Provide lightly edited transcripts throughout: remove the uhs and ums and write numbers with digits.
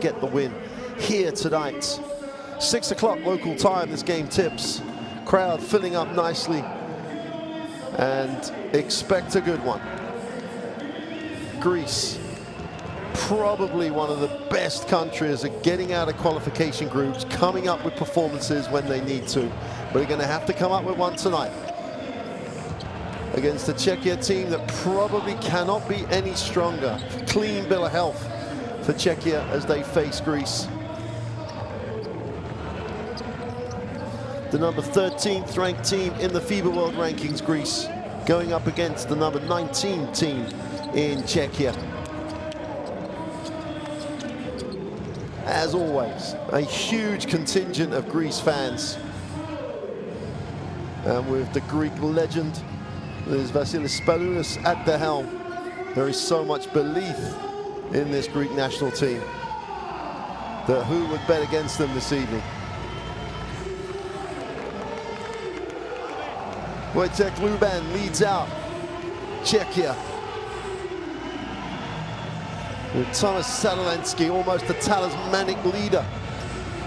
get the win here tonight. 6 o'clock local time, this game tips. Crowd filling up nicely, and expect a good one. Greece, probably one of the best countries at getting out of qualification groups, coming up with performances when they need to. But they're going to have to come up with one tonight against a Czechia team that probably cannot be any stronger. Clean bill of health for Czechia as they face Greece. The number 13th ranked team in the FIBA World Rankings, Greece, going up against the number 19 team in Czechia. As always, a huge contingent of Greece fans. And with the Greek legend, there's Vasilis Spalounis at the helm. There is so much belief in this Greek national team that who would bet against them this evening? Wojciech Luban leads out Czechia. With Tomasz Sadolensky, almost the talismanic leader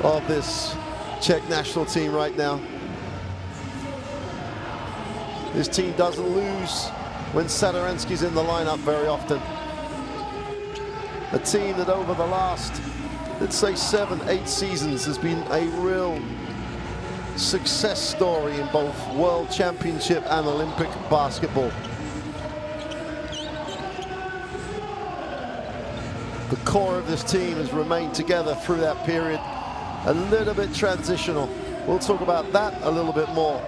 of this Czech national team right now. This team doesn't lose when Sadolensky's in the lineup very often. A team that over the last, let's say 7, 8 seasons has been a real success story in both World Championship and Olympic basketball. The core of this team has remained together through that period. A little bit transitional. We'll talk about that a little bit more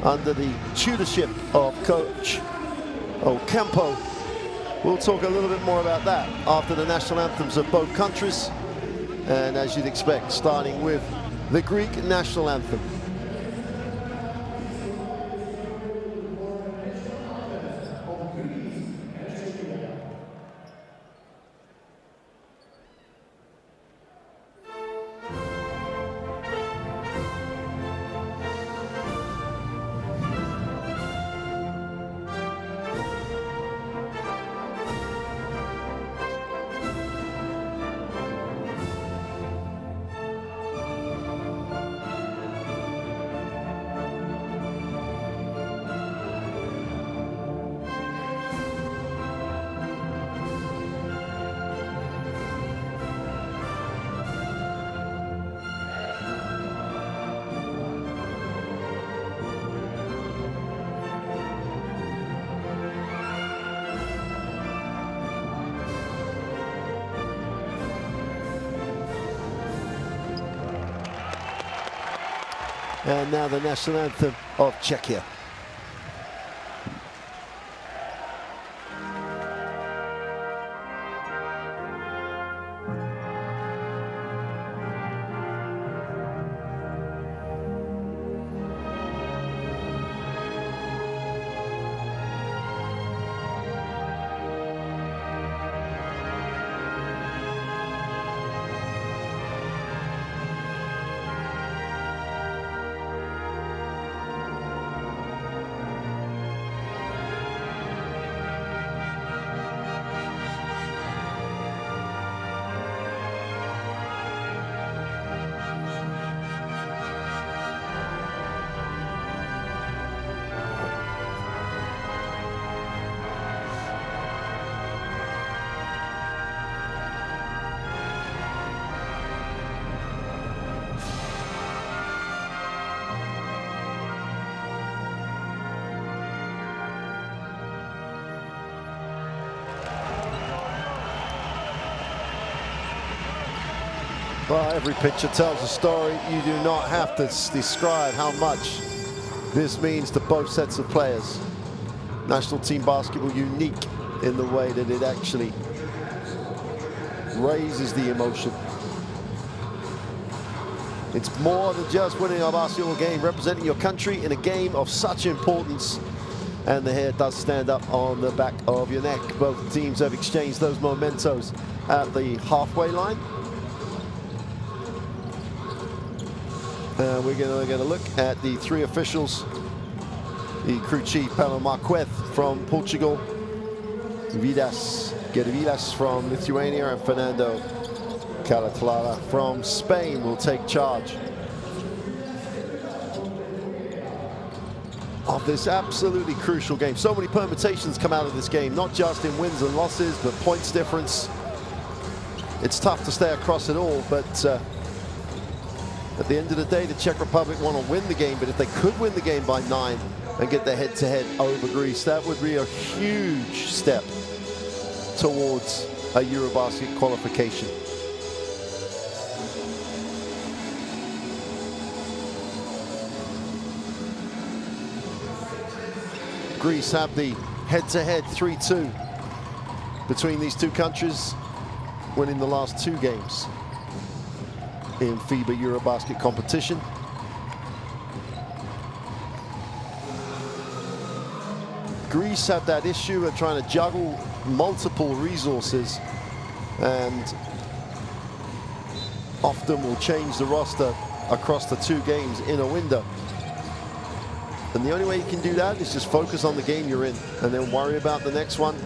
under the tutorship of Coach Ocampo. We'll talk a little bit more about that after the national anthems of both countries. And as you'd expect, starting with the Greek national anthem. And now the national anthem of Czechia. Well, every picture tells a story. You do not have to describe how much this means to both sets of players. National team basketball unique in the way that it actually raises the emotion. It's more than just winning a basketball game, representing your country in a game of such importance. And the hair does stand up on the back of your neck. Both teams have exchanged those mementos at the halfway line. We're going to look at the three officials. The crew chief, Paulo Marquez from Portugal, Vidas Gervilas from Lithuania, and Fernando Calatrava from Spain will take charge of this absolutely crucial game. So many permutations come out of this game, not just in wins and losses, but points difference. It's tough to stay across it all, but at the end of the day, the Czech Republic want to win the game, but if they could win the game by 9 and get their head-to-head over Greece, that would be a huge step towards a EuroBasket qualification. Greece have the head-to-head 3-2 between these two countries, winning the last 2 games in FIBA EuroBasket competition. Greece have that issue of trying to juggle multiple resources and often will change the roster across the 2 games in a window. And the only way you can do that is just focus on the game you're in and then worry about the next one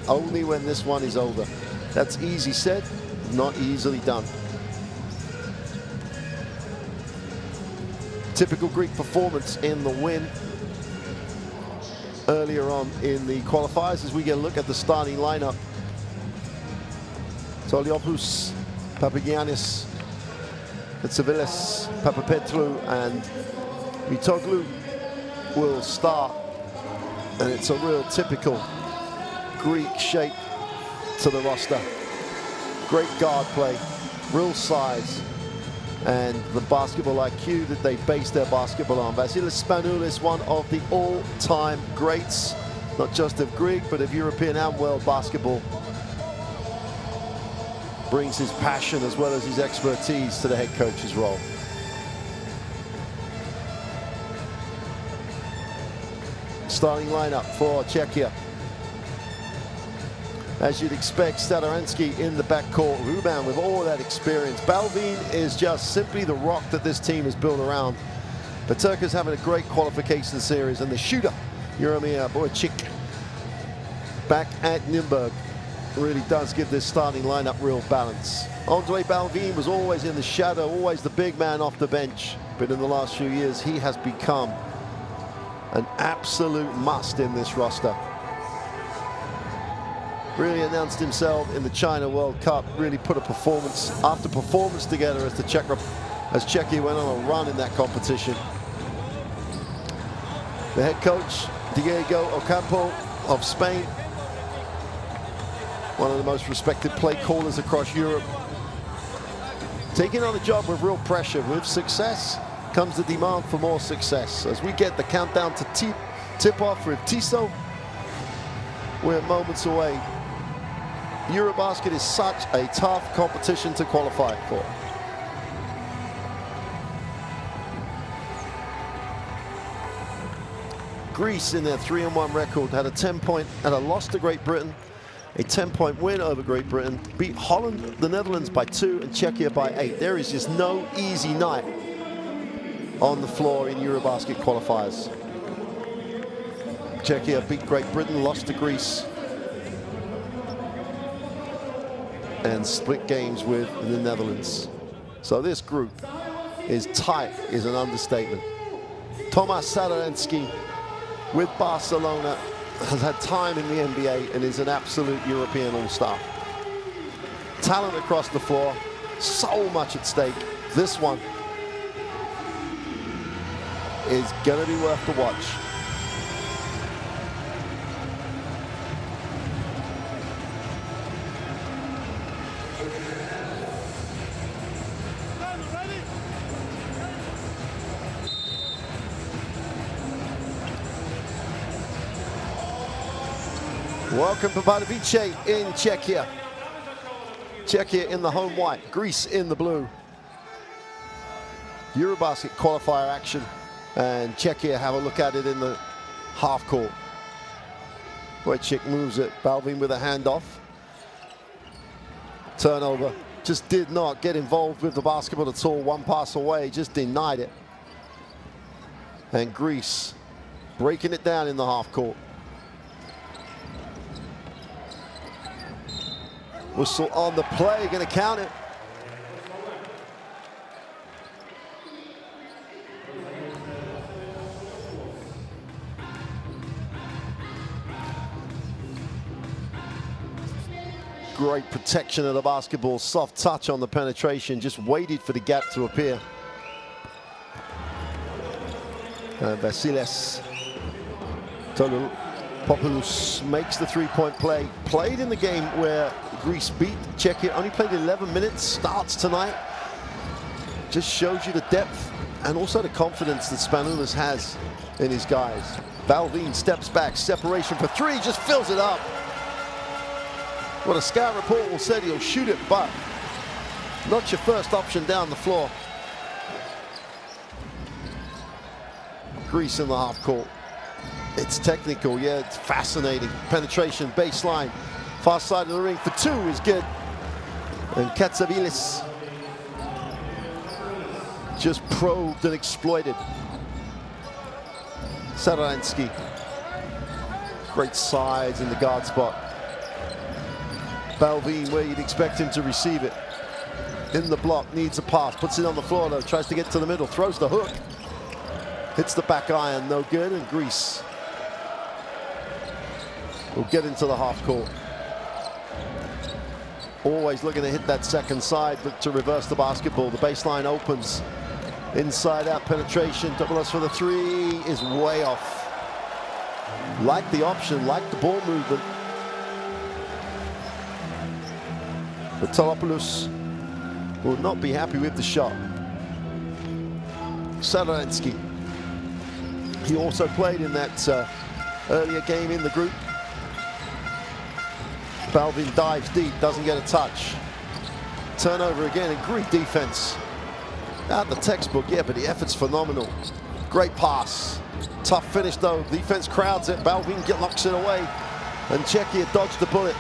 only when this one is over. That's easy said, not easily done. Typical Greek performance in the win earlier on in the qualifiers as we get a look at the starting lineup. Toliopoulos, Papagiannis, Tsivilis, Papapetrou, and Mitoglu will start, and it's a real typical Greek shape to the roster. Great guard play, real size, and the basketball IQ that they base their basketball on. Vasilis Spanoulis, one of the all-time greats, not just of Greek, but of European and world basketball. Brings his passion as well as his expertise to the head coach's role. Starting lineup for Czechia. As you'd expect, Stadaransky in the backcourt. Ruban with all that experience. Balvin is just simply the rock that this team is built around. Peterka's having a great qualification series, and the shooter, Jeremiah Boychik, back at Nuremberg, really does give this starting lineup real balance. Andre Balvin was always in the shadow, always the big man off the bench, but in the last few years, he has become an absolute must in this roster. Really announced himself in the China World Cup, really put a performance after performance together as Czechia went on a run in that competition. The head coach, Diego Ocampo of Spain, one of the most respected play callers across Europe, taking on a job with real pressure. With success comes the demand for more success. As we get the countdown to tip-off with Tissot, we're moments away. EuroBasket is such a tough competition to qualify for. Greece, in their 3-1 record, had a loss to Great Britain, a 10-point win over Great Britain, beat Holland, the Netherlands by 2, and Czechia by 8. There is just no easy night on the floor in EuroBasket qualifiers. Czechia beat Great Britain, lost to Greece, and split games with the Netherlands. So this group is tight, is an understatement. Tomas Sadaransky with Barcelona has had time in the NBA and is an absolute European all-star. Talent across the floor, so much at stake. This one is going to be worth the watch. Welcome to Pardubice in Czechia. Czechia in the home white, Greece in the blue. EuroBasket qualifier action, and Czechia have a look at it in the half court. Wojcik moves it, Balvin with a handoff. Turnover, just did not get involved with the basketball at all. One pass away, just denied it. And Greece breaking it down in the half court. Whistle on the play, going to count it. Great protection of the basketball, soft touch on the penetration, just waited for the gap to appear. And Vasilis Tolopoulos makes the three-point play. Played in the game where Greece beat Czechia, only played 11 minutes, starts tonight. Just shows you the depth and also the confidence that Spanoulis has in his guys. Balvin steps back, separation for three, just fills it up. What a scout report will say, he'll shoot it, but not your first option down the floor. Greece in the half court. It's technical, yeah, it's fascinating. Penetration, baseline, far side of the ring for two is good. And Katsavilis just probed and exploited. Saransky, great sides in the guard spot. Balvin where you'd expect him to receive it. In the block, needs a pass, puts it on the floor though, tries to get to the middle, throws the hook. Hits the back iron, no good, and Greece will get into the half court. Always looking to hit that second side, but to reverse the basketball. The baseline opens. Inside out penetration, Topoulos for the three is way off. Like the option, like the ball movement. But Tolopoulos will not be happy with the shot. Saransky. He also played in that earlier game in the group. Balvin dives deep, doesn't get a touch. Turnover again, and great defense. Not the textbook, yeah, but the effort's phenomenal. Great pass. Tough finish though. Defense crowds it. Balvin knocks it away. And Czechia dodged the bullet.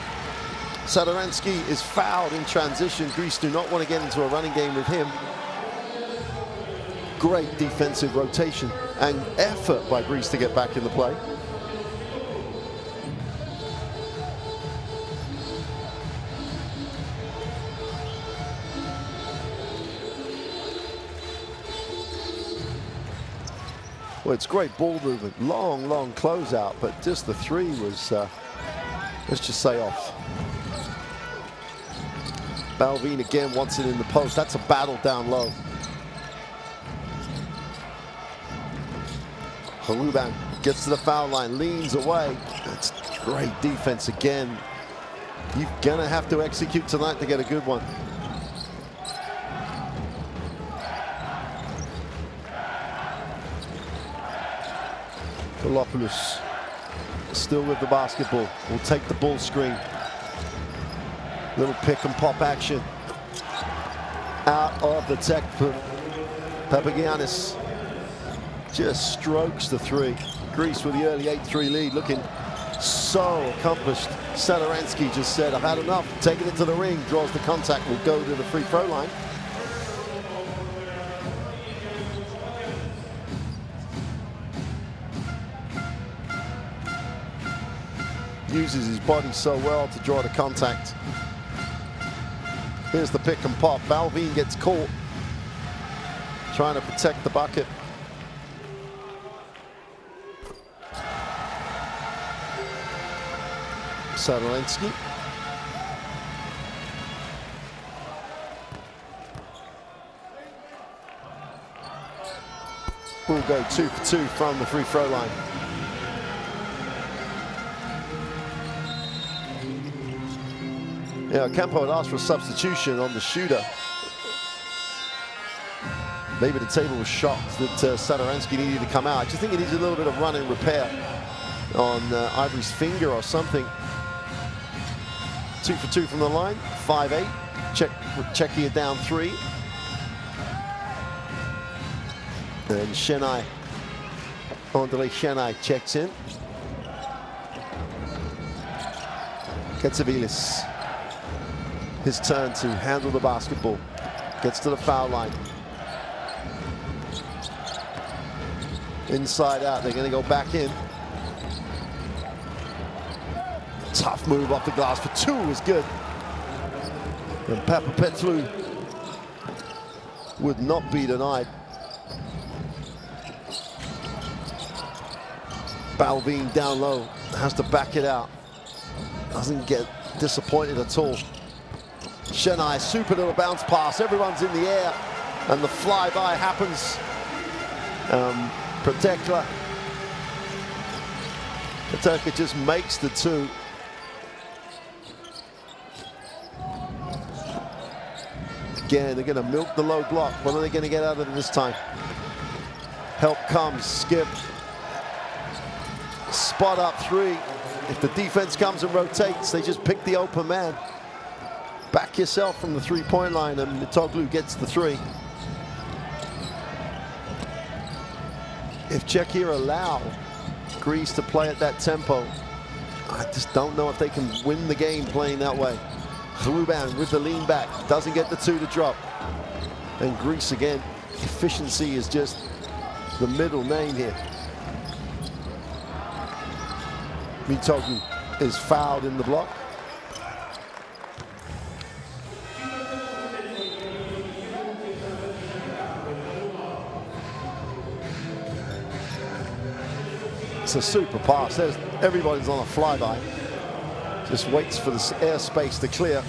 Satoransky is fouled in transition. Greece do not want to get into a running game with him. Great defensive rotation and effort by Greece to get back in the play. Well, it's great ball movement, long closeout, but just the three was, let's just say, off. Balvin again wants it in the post. That's a battle down low. Haluban gets to the foul line, leans away. That's great defense again. You're gonna have to execute tonight to get a good one. Tolopoulos still with the basketball. Will take the ball screen. Little pick and pop action. Out of the tech. Papagiannis just strokes the three. Greece with the early 8-3 lead, looking so accomplished. Satoransky just said, I've had enough. Taking it to the ring, draws the contact, will go to the free throw line. Uses his body so well to draw the contact. Here's the pick and pop. Balvin gets caught trying to protect the bucket. Satoransky. Will go 2 for 2 from the free throw line. Yeah, Campo had asked for a substitution on the shooter. Maybe the table was shocked that Satoransky needed to come out. I just think he needs a little bit of run and repair on Ivory's finger or something. 2 for 2 from the line, 5-8. Czechia down 3. And Chennai, Andrei Chennai checks in. Katsavilis. His turn to handle the basketball. Gets to the foul line. Inside out, they're going to go back in. Tough move off the glass for 2 is good. And Papapetlou would not be denied. Balvin down low, has to back it out. Doesn't get disappointed at all. Chennai, super little bounce pass. Everyone's in the air, and the flyby happens. Paterka just makes the two. Again, they're going to milk the low block. What are they going to get out of it this time? Help comes, Skip. Spot up three. If the defense comes and rotates, they just pick the open man. Back yourself from the three-point line, and Mitoglu gets the three. If Czechia allow Greece to play at that tempo, I just don't know if they can win the game playing that way. Ruban with the lean back, doesn't get the two to drop. And Greece again, efficiency is just the middle name here. Mitoglu is fouled in the block. It's a super pass. Everybody's on a flyby. Just waits for the airspace to clear.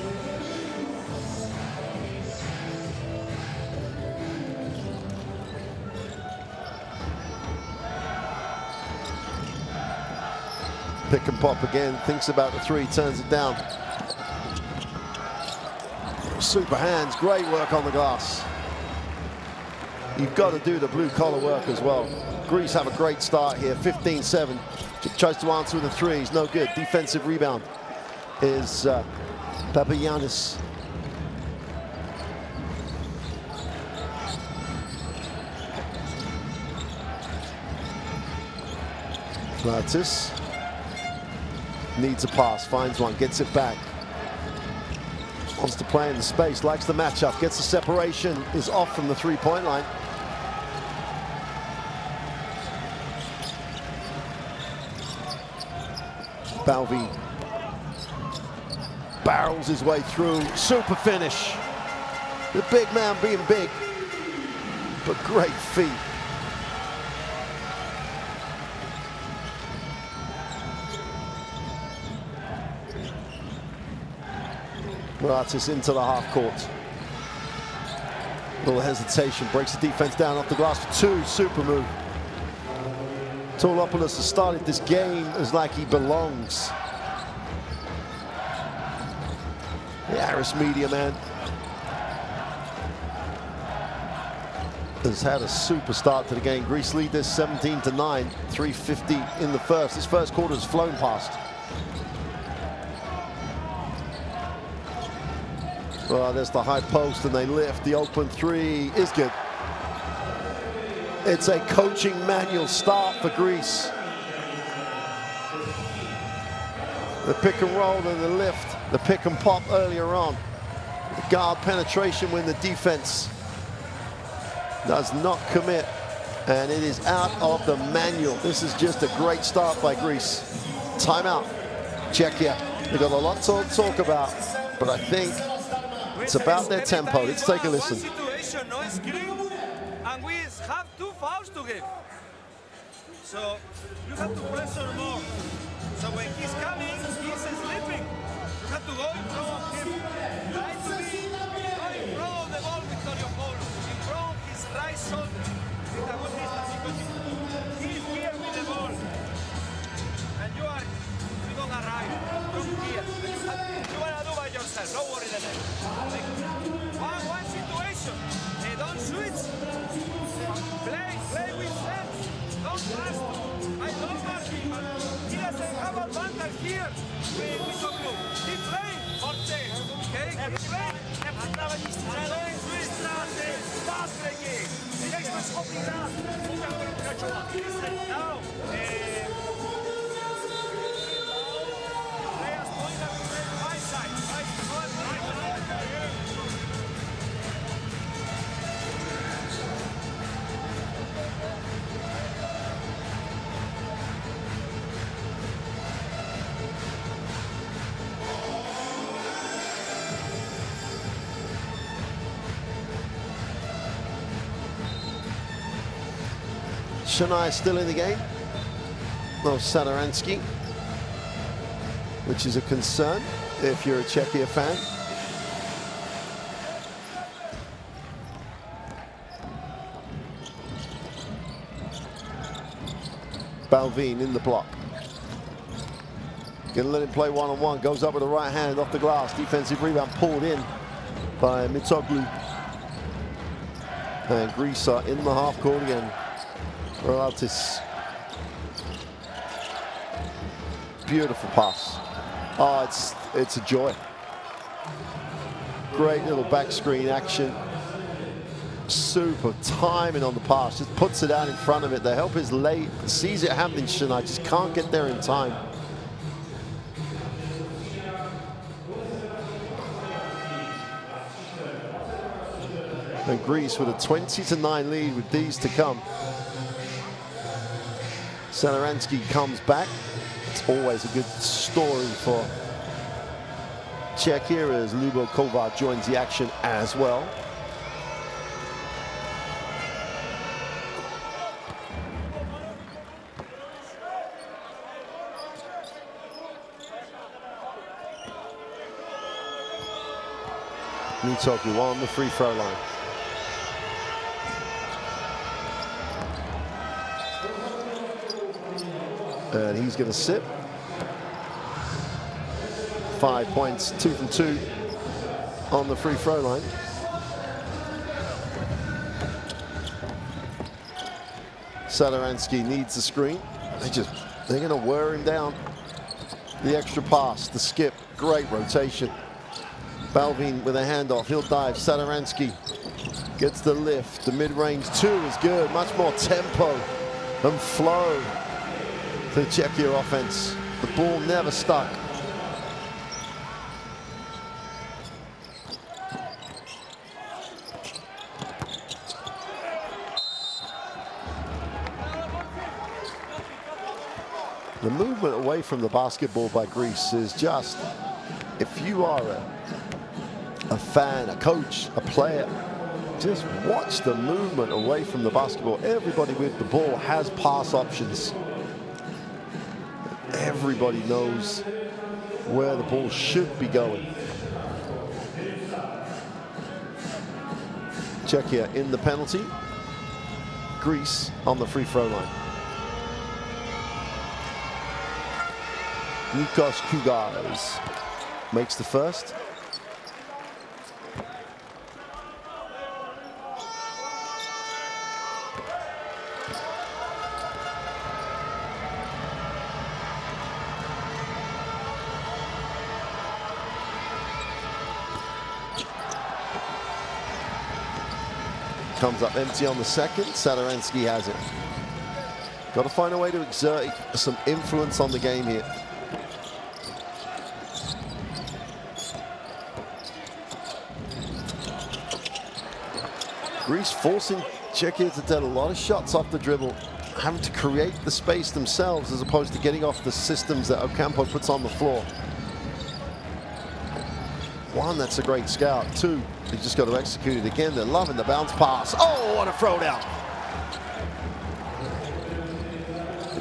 Pick and pop again, thinks about the three, turns it down. Super hands, great work on the glass. You've got to do the blue collar work as well. Greece have a great start here, 15-7. Tries to answer with the threes, no good. Defensive rebound is Papagiannis. Platis needs a pass, finds one, gets it back. Wants to play in the space, likes the matchup, gets the separation, is off from the three-point line. Balvi barrels his way through, super finish. The big man being big, but great feet. Maratis into the half court. Little hesitation, breaks the defense down off the glass for two, super move. Tolopoulos has started this game as like he belongs. The Aris media man has had a super start to the game. Greece lead this 17-9, 3:50 in the first. This first quarter has flown past. Well, there's the high post and they lift. The open three is good. It's a coaching manual start for Greece. The pick and roll and the lift, the pick and pop earlier on. The guard penetration when the defense does not commit. And it is out of the manual. This is just a great start by Greece. Timeout. Czechia. They've got a lot to talk about, but I think it's about their tempo. Let's take a listen. And we have 2 fouls to give. So you have to pressure more. So when he's coming, he's sleeping. You have to go in front of him. Try to be right in front of the ball, Victorio Paulo. In front of his right shoulder. With a good distance because he's here with the ball. And you don't arrive from here. You want to do by yourself. Don't worry the next. One situation. They don't switch. Play with sense. Don't trust. I don't mark him, but he doesn't have advantage here. We don't go. Keep playing or change. Okay? Keep playing. Celé Zwistrate. Pastregi. Nejsme schopni hrát. Můžeme pokračovat. Now. Players point at the right side. Right. Chennai still in the game. No Sadaransky, which is a concern if you're a Czechia fan. Balvin in the block. Gonna let him play one-on-one. Goes up with the right hand off the glass. Defensive rebound pulled in by Mitoglu. And Greece are in the half court again. Moraltis. Beautiful pass. Oh, it's a joy. Great little back screen action. Super timing on the pass. Just puts it out in front of it. The help is late. Sees it happening, Shania. Just can't get there in time. And Greece with a 20-9 lead with these to come. Satoransky comes back. It's always a good story for Czechia as Lubo Kovar joins the action as well. Mitoglu on the free throw line. And he's going to sit. 5 points, 2 from 2 on the free throw line. Satoransky needs the screen. They're going to wear him down. The extra pass, the skip, great rotation. Balvin with a handoff, he'll dive. Satoransky gets the lift. The mid-range two is good. Much more tempo and flow to the Czechia offense. The ball never stuck. The movement away from the basketball by Greece is just, if you are a fan, a coach, a player, just watch the movement away from the basketball. Everybody with the ball has pass options. Everybody knows where the ball should be going. Czechia in the penalty. Greece on the free throw line. Nikos Kougas makes the first. Comes up empty on the second. Satoransky has it. Got to find a way to exert some influence on the game here. Greece forcing Czechia to take a lot of shots off the dribble, having to create the space themselves as opposed to getting off the systems that Ocampo puts on the floor. One, that's a great scout. Two, you just got to execute it again. They're loving the bounce pass. Oh, what a throwdown.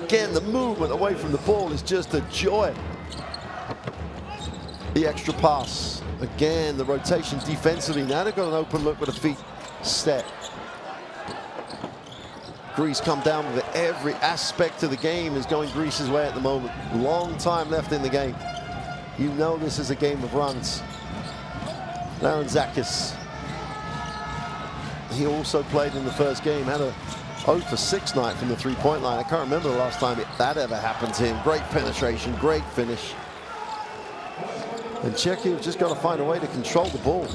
Again, the movement away from the ball is just a joy. The extra pass. Again, the rotation defensively. Now they've got an open look with a feet set. Greece come down with it. Every aspect of the game is going Greece's way at the moment. Long time left in the game. You know this is a game of runs. Larantzakis. He also played in the first game, had a 0 for 6 night from the three-point line. I can't remember the last time that ever happened to him. Great penetration, great finish. And Czechia have just got to find a way to control the ball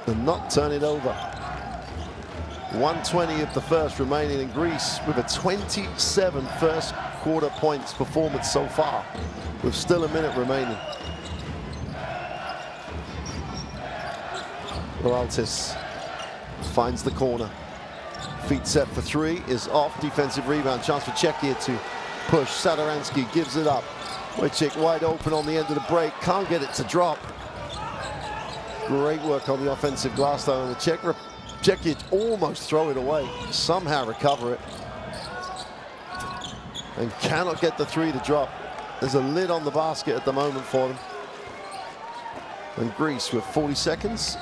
and not turn it over. 1:20 of the first remaining in Greece with a 27 first quarter points performance so far, with still a minute remaining. Moraltis finds the corner. Feet set for three is off. Defensive rebound. Chance for Czechia to push. Satoransky gives it up. Wojciech wide open on the end of the break. Can't get it to drop. Great work on the offensive glass though. And the Czechia almost throw it away. Somehow recover it. And cannot get the three to drop. There's a lid on the basket at the moment for them. And Greece with 40 seconds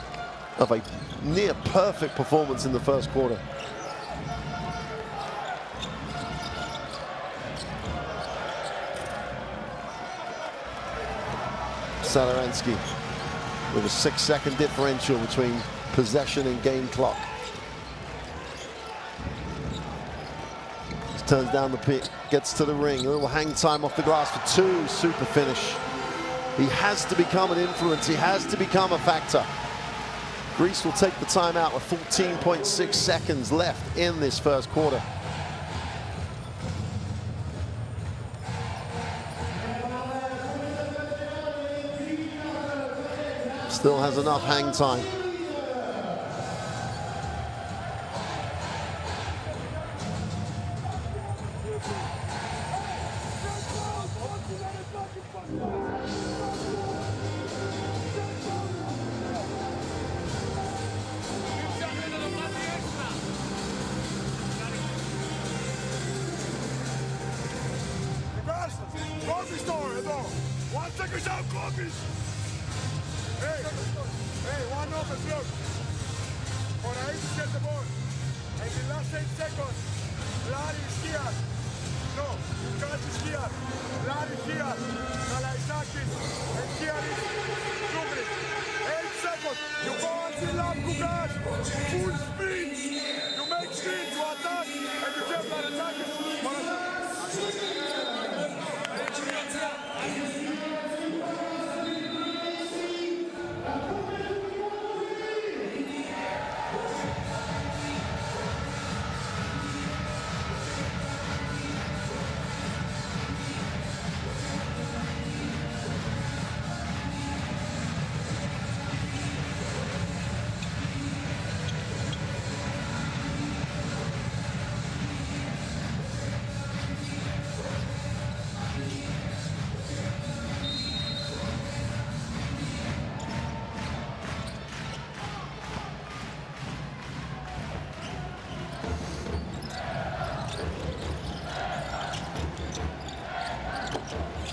of a near perfect performance in the first quarter. Salansky with a 6-second differential between possession and game clock. Just turns down the pick, gets to the ring, a little hang time off the glass for two, super finish. He has to become an influence, he has to become a factor. Greece will take the timeout with 14.6 seconds left in this first quarter. Still has enough hang time. Hey, one open, look. Por ahí se set the ball. And the last 8 seconds, Larry is here. No, Lukas is here. Larry here. Nalaisakis. And here is Zubri. 8 seconds. You go until up, Lukas. Full speed. You make speed to attack. And you just Nalaisakis.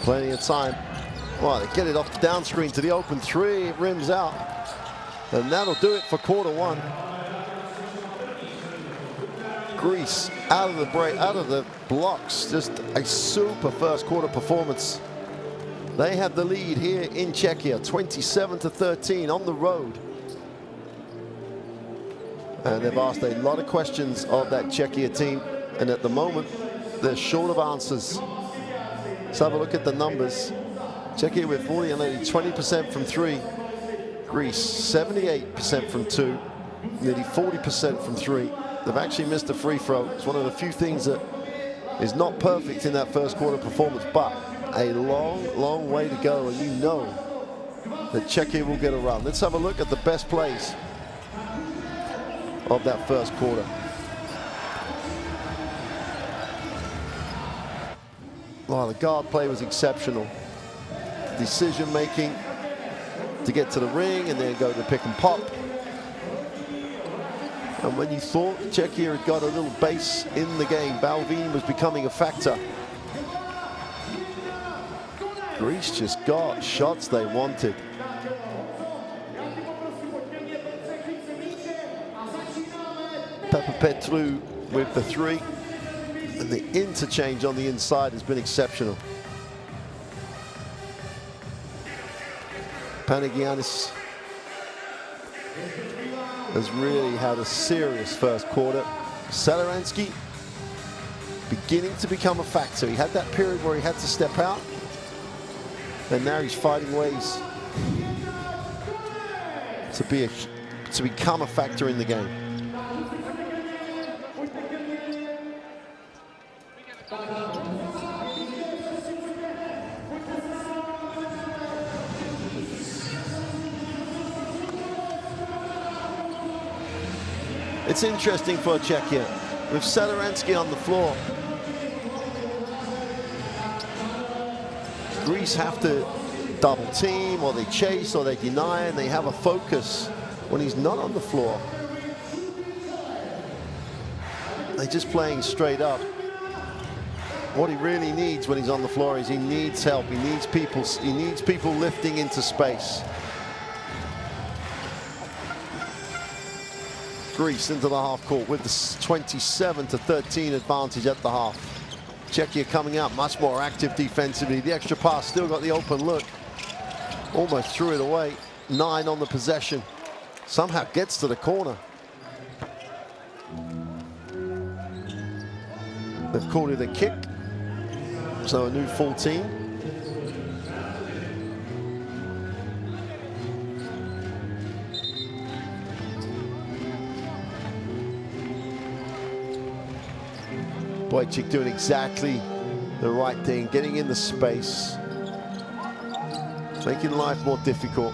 Plenty of time. Well, they get it off the down screen to the open three. It rims out. And that'll do it for quarter one. Greece out of the break, out of the blocks. Just a super first quarter performance. They had the lead here in Czechia, 27-13 on the road. And they've asked a lot of questions of that Czechia team. And at the moment, they're short of answers. Let's have a look at the numbers. Czechia with 40 and only 20% from three. Greece 78% from two, nearly 40% from three. They've actually missed a free throw. It's one of the few things that is not perfect in that first quarter performance, but a long, long way to go. And you know that Czechia will get a run. Let's have a look at the best plays of that first quarter. Well, the guard play was exceptional. Decision making to get to the ring and then go to pick and pop. And when you thought Czechia had got a little base in the game, Balvin was becoming a factor. Greece just got shots they wanted. Petru with the three. And the interchange on the inside has been exceptional. Panagiannis has really had a serious first quarter. Salansky beginning to become a factor. He had that period where he had to step out, and now he's finding ways to become a factor in the game. It's interesting for Czechia with Salansky on the floor. Greece have to double team, or they chase, or they deny, and they have a focus when he's not on the floor. They're just playing straight up. what he really needs when he's on the floor is he needs help. He needs people lifting into space. Greece into the half court with the 27-13 advantage at the half. Czechia coming out much more active defensively. The extra pass, still got the open look. Almost threw it away. 9 on the possession. Somehow gets to the corner. They've called it a kick. So a new full team. Wojcik doing exactly the right thing, getting in the space, making life more difficult.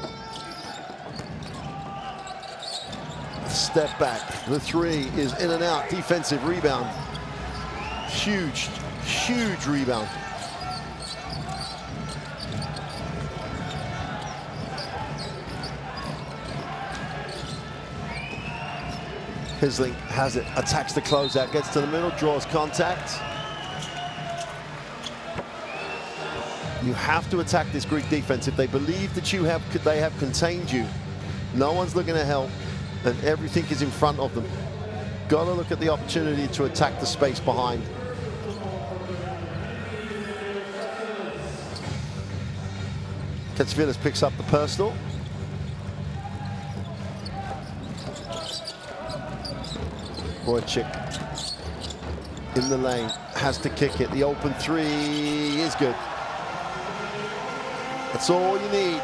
Step back, the 3 is in and out, defensive rebound. Huge, huge rebound. Hisling has it, attacks the closeout, gets to the middle, draws contact. You have to attack this Greek defense. If they believe that they have contained you, no one's looking to help, and everything is in front of them. Got to look at the opportunity to attack the space behind. Katsvilis picks up the personal. Wojcik in the lane, has to kick it. The open 3 is good. That's all you need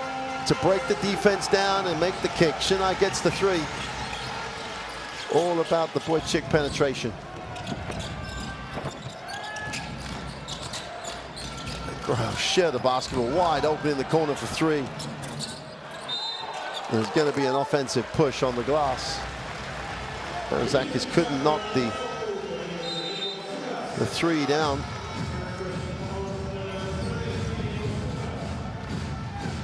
to break the defense down and make the kick. Shinai gets the 3. All about the Wojcik penetration. Share the basketball wide open in the corner for 3. There's going to be an offensive push on the glass. Zakis couldn't knock the 3 down.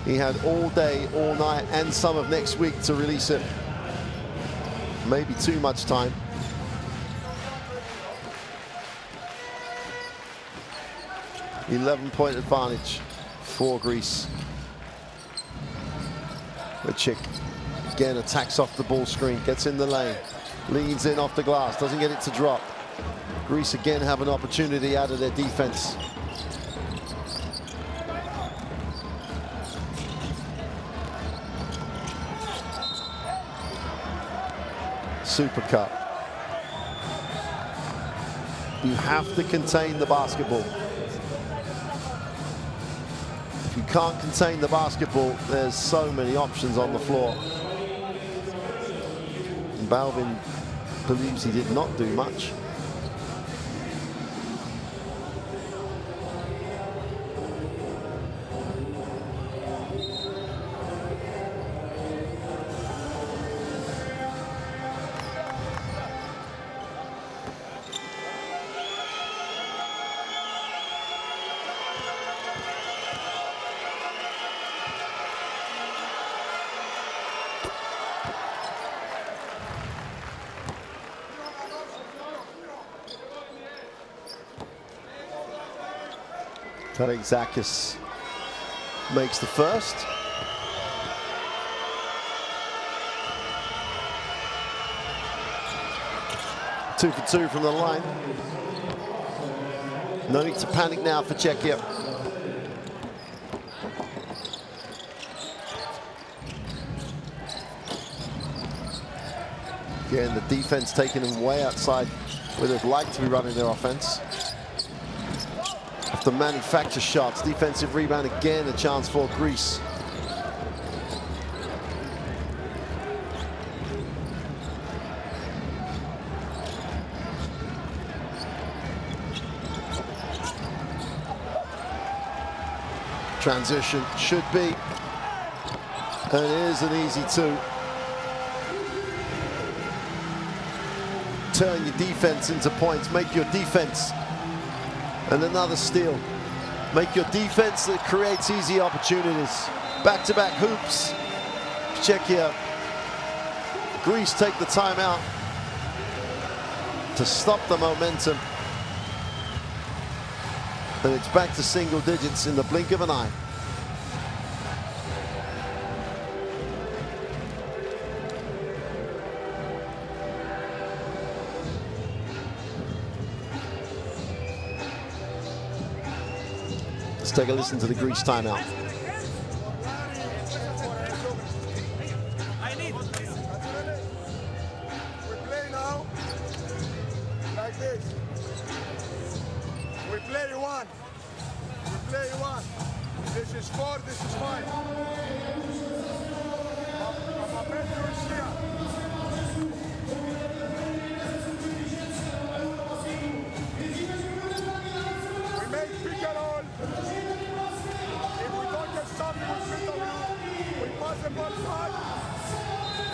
He had all day, all night, and some of next week to release it. Maybe too much time. .11 advantage for Greece. Wojcik again attacks off the ball screen, gets in the lane, leans in off the glass, doesn't get it to drop. Greece again have an opportunity out of their defense. Super cut. You have to contain the basketball. If you can't contain the basketball, there's so many options on the floor. Balvin believes he did not do much. Zakis makes the first. Two for 2 from the line. No need to panic now for Czechia. Again, the defense taking them way outside where they'd like to be running their offense. The manufacture shots, defensive rebound again, a chance for Greece. Transition should be, and it is an easy 2. Turn your defense into points, make your defense. And another steal. Make your defense that creates easy opportunities. Back-to-back hoops. Czechia. Greece take the timeout to stop the momentum. And it's back to single digits in the blink of an eye. Let's take a listen to the Greece timeout. I need this. We play now like this. We play one. We play one. This is 4, this is 5. Papelio is here. We make pick and roll. If we don't get something with PW, we pass the ball back.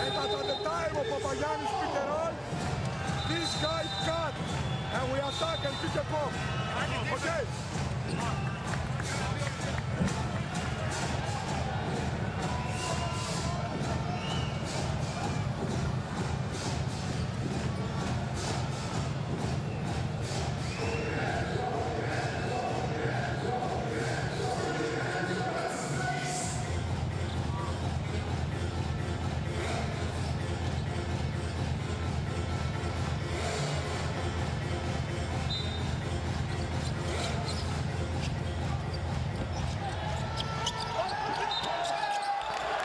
And at the time of Papagianni's pick and roll, this guy cut. And we attack and pick a pop. Okay?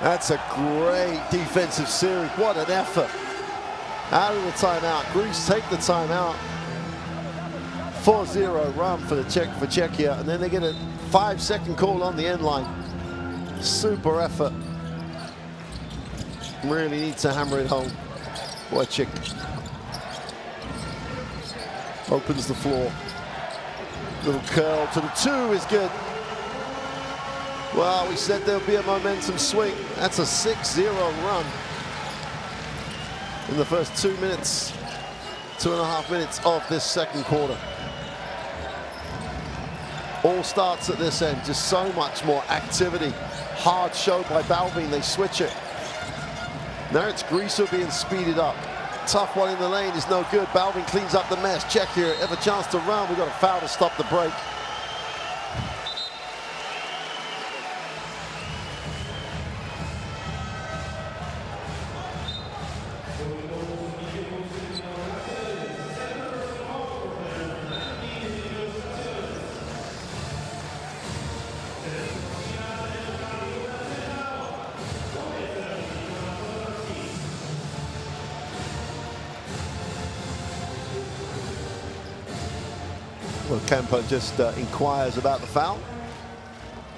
That's a great defensive series. What an effort. Out of the timeout. Greece take the timeout. 4-0 run for Czechia, and then they get a 5-second call on the end line. Super effort. Really need to hammer it home. Wojciech opens the floor. Little curl to the 2 is good. Well, we said there'll be a momentum swing. That's a 6-0 run in the first 2 minutes, 2.5 minutes of this second quarter. All starts at this end, just so much more activity. Hard show by Balvin, they switch it. Now it's Greece being speeded up. Tough one in the lane is no good. Balvin cleans up the mess. Czechia have a chance to run. We've got a foul to stop the break. Well, Kemper just inquires about the foul.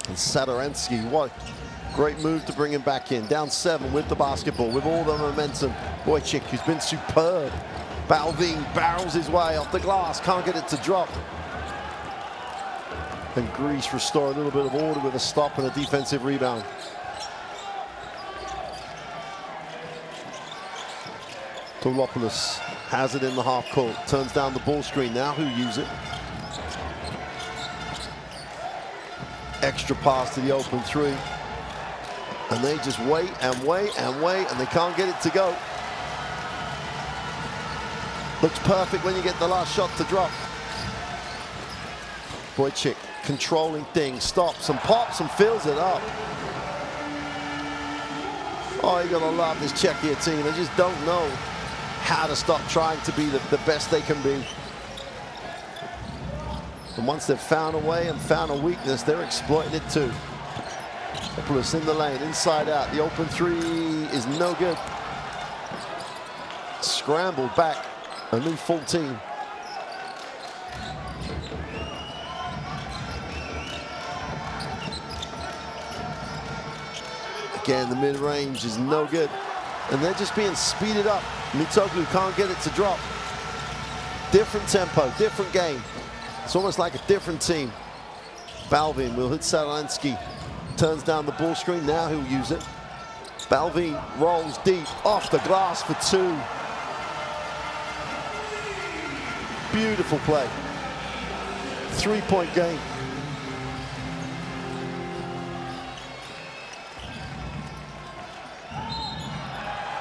And Sadorensky, what a great move to bring him back in. Down 7 with the basketball, with all the momentum. Wojciech, who's been superb. Balvin barrels his way off the glass, can't get it to drop. And Greece restore a little bit of order with a stop and a defensive rebound. Tolopoulos has it in the half court, turns down the ball screen. Now who use it? Extra pass to the open 3. And they just wait and wait and wait, and they can't get it to go. Looks perfect when you get the last shot to drop. Wojciech controlling things, stops and pops and fills it up. Oh, you're gonna love this Czechia team. They just don't know how to stop trying to be the best they can be. And once they've found a way and found a weakness, they're exploiting it too. Plus in the lane, inside out. The open 3 is no good. Scrambled back, a new full team. Again, the mid-range is no good. And they're just being speeded up. Mitoglu can't get it to drop. Different tempo, different game. It's almost like a different team. Balvin will hit Sadorensky. Turns down the ball screen. Now he'll use it. Balvin rolls deep off the glass for 2. Beautiful play. 3-point game.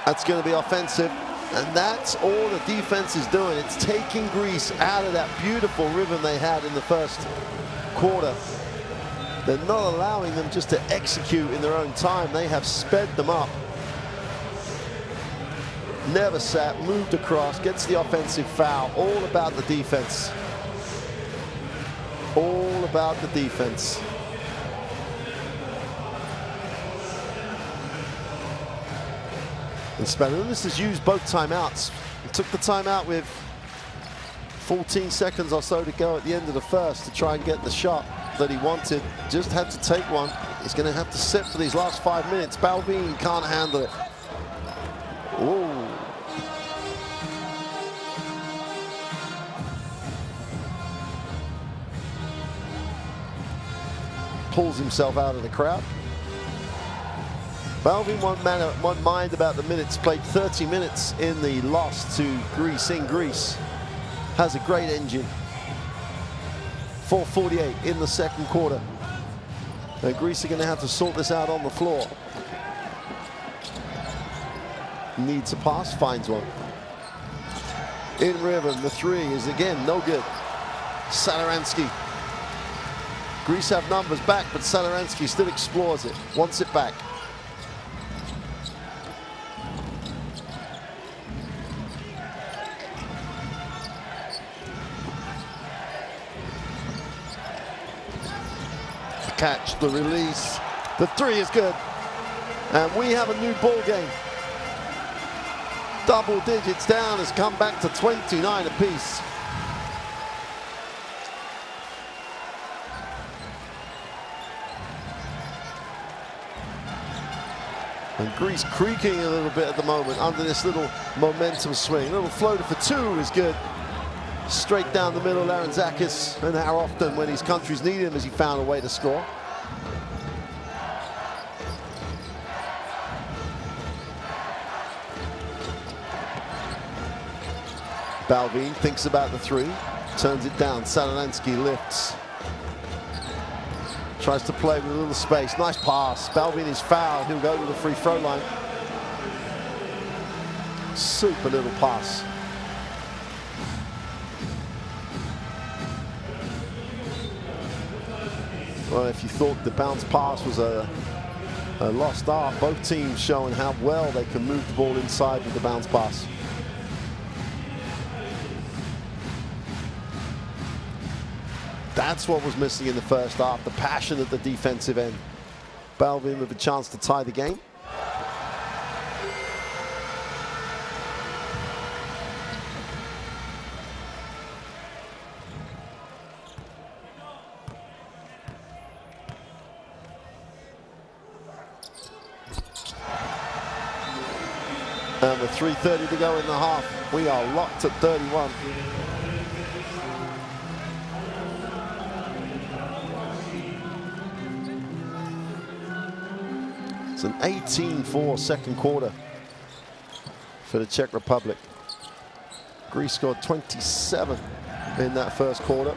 That's going to be offensive. And that's all the defense is doing. It's taking Greece out of that beautiful rhythm they had in the first quarter. They're not allowing them just to execute in their own time. They have sped them up. Never sat, moved across, gets the offensive foul. All about the defense. All about the defense. And Spanoulis has used both timeouts. He took the timeout with 14 seconds or so to go at the end of the first to try and get the shot that he wanted. Just had to take one. He's going to have to sit for these last 5 minutes. Balvin can't handle it. Ooh. Pulls himself out of the crowd. Balvin won't mind about the minutes. Played 30 minutes in the loss to Greece in Greece. Has a great engine. 4:48 in the second quarter. And Greece are going to have to sort this out on the floor. Needs a pass, finds one. In rhythm, the three is again no good. Satoransky. Greece have numbers back, but Satoransky still explores it. Wants it back. Catch, the release, the three is good, and we have a new ball game. Double digits down, has come back to 29 apiece. And Greece creaking a little bit at the moment under this little momentum swing. A little floater for two is good. Straight down the middle, Larantzakis, and how often when his countries need him has he found a way to score. Balvin thinks about the three, turns it down. Satoransky lifts. Tries to play with a little space. Nice pass. Balvin is fouled. He'll go to the free throw line. Super little pass. Well, if you thought the bounce pass was a lost art, both teams showing how well they can move the ball inside with the bounce pass. That's what was missing in the first half, the passion at the defensive end. Balvin with a chance to tie the game. And with 3:30 to go in the half, we are locked at 31. It's an 18-4 second quarter for the Czech Republic. Greece scored 27 in that first quarter.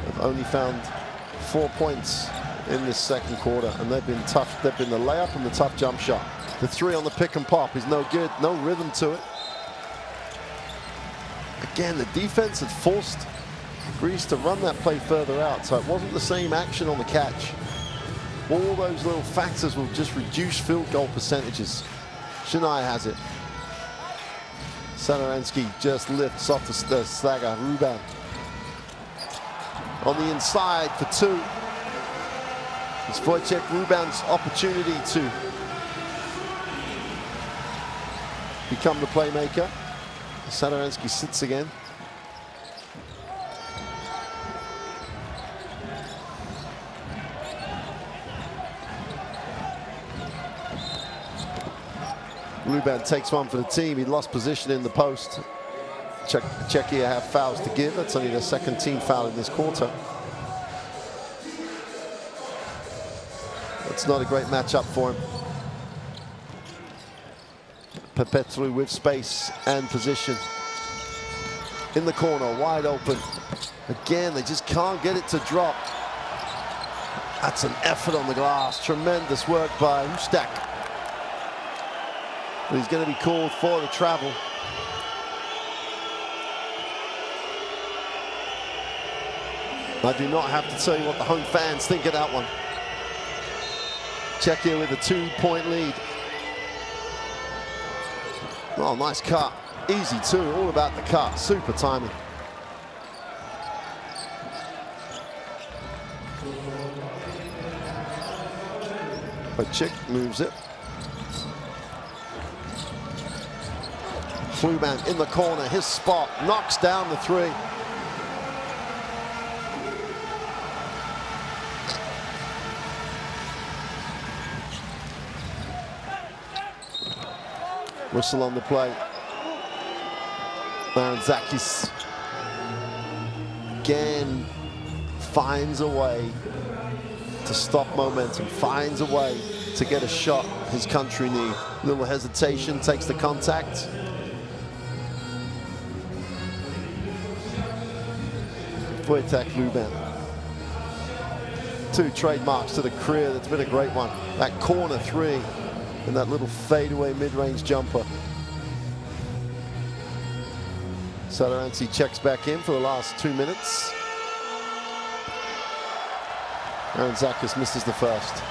They've only found 4 points in this second quarter, and they've been tough. They've been the layup and the tough jump shot. The three on the pick and pop is no good, no rhythm to it. Again, the defense had forced Greece to run that play further out, so it wasn't the same action on the catch. All those little factors will just reduce field goal percentages. Chennai has it. Satoransky just lifts off the stagger. Ruban on the inside for two. It's Wojciech Ruban's opportunity to become the playmaker. Satoransky sits again. Ruban takes one for the team. He lost position in the post. Czechia have fouls to give. That's only their second team foul in this quarter. That's not a great matchup for him. Pepetru with space and position. In the corner, wide open. Again, they just can't get it to drop. That's an effort on the glass. Tremendous work by Ustak. But he's going to be called for the travel. I do not have to tell you what the home fans think of that one. Czechia with a 2-point lead. Oh, nice cut. Easy too, all about the cut. Super timing. But Chick moves it. Fluban in the corner, his spot, knocks down the three. Whistle on the play. Marantzakis again finds a way to stop momentum, finds a way to get a shot his country need. Little hesitation, takes the contact. Wojtek Fluban. 2 trademarks to the career. That's been a great one. That corner three and that little fadeaway mid-range jumper. Satoranski checks back in for the last 2 minutes. Marantzakis misses the first.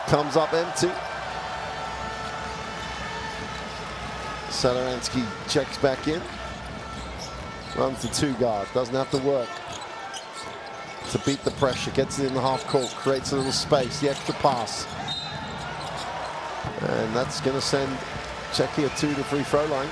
Comes up empty. Satoranski checks back in. Runs the 2 guard. Doesn't have to work to beat the pressure. Gets it in the half court. Creates a little space. The extra pass. And that's going to send Czechia to the free throw line.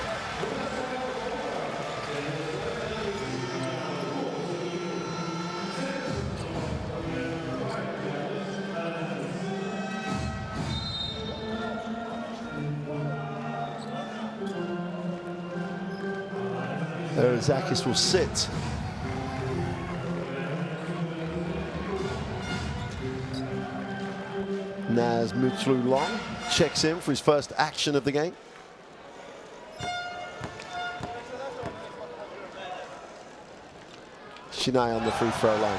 Zakis will sit. Naz Mutlu-Long checks in for his first action of the game. Shinai on the free throw line.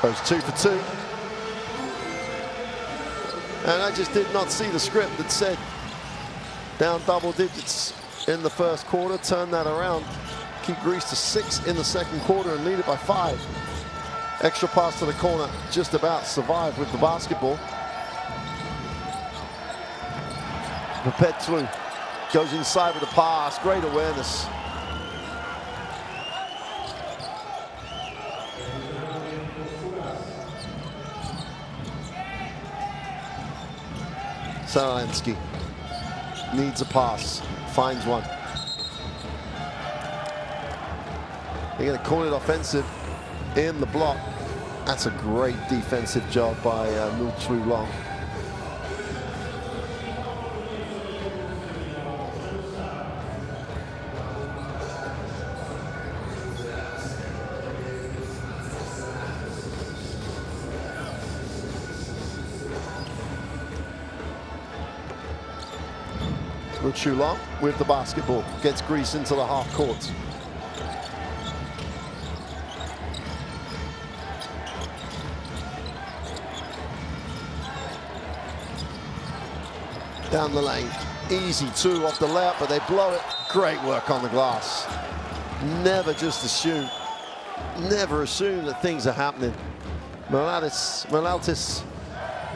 Goes 2 for 2. And I just did not see the script that said down double digits in the first quarter. Turn that around. Keep Greece to 6 in the second quarter and lead it by 5. Extra pass to the corner. Just about survived with the basketball. Petlu goes inside with a pass. Great awareness. Satoranski needs a pass, finds one. They're going to call it offensive in the block. That's a great defensive job by Mutlu-Long. Mutlu-Long with the basketball, gets Greece into the half court. Down the lane, easy 2 off the layup, but they blow it. Great work on the glass. Never just assume, never assume that things are happening. Milaltis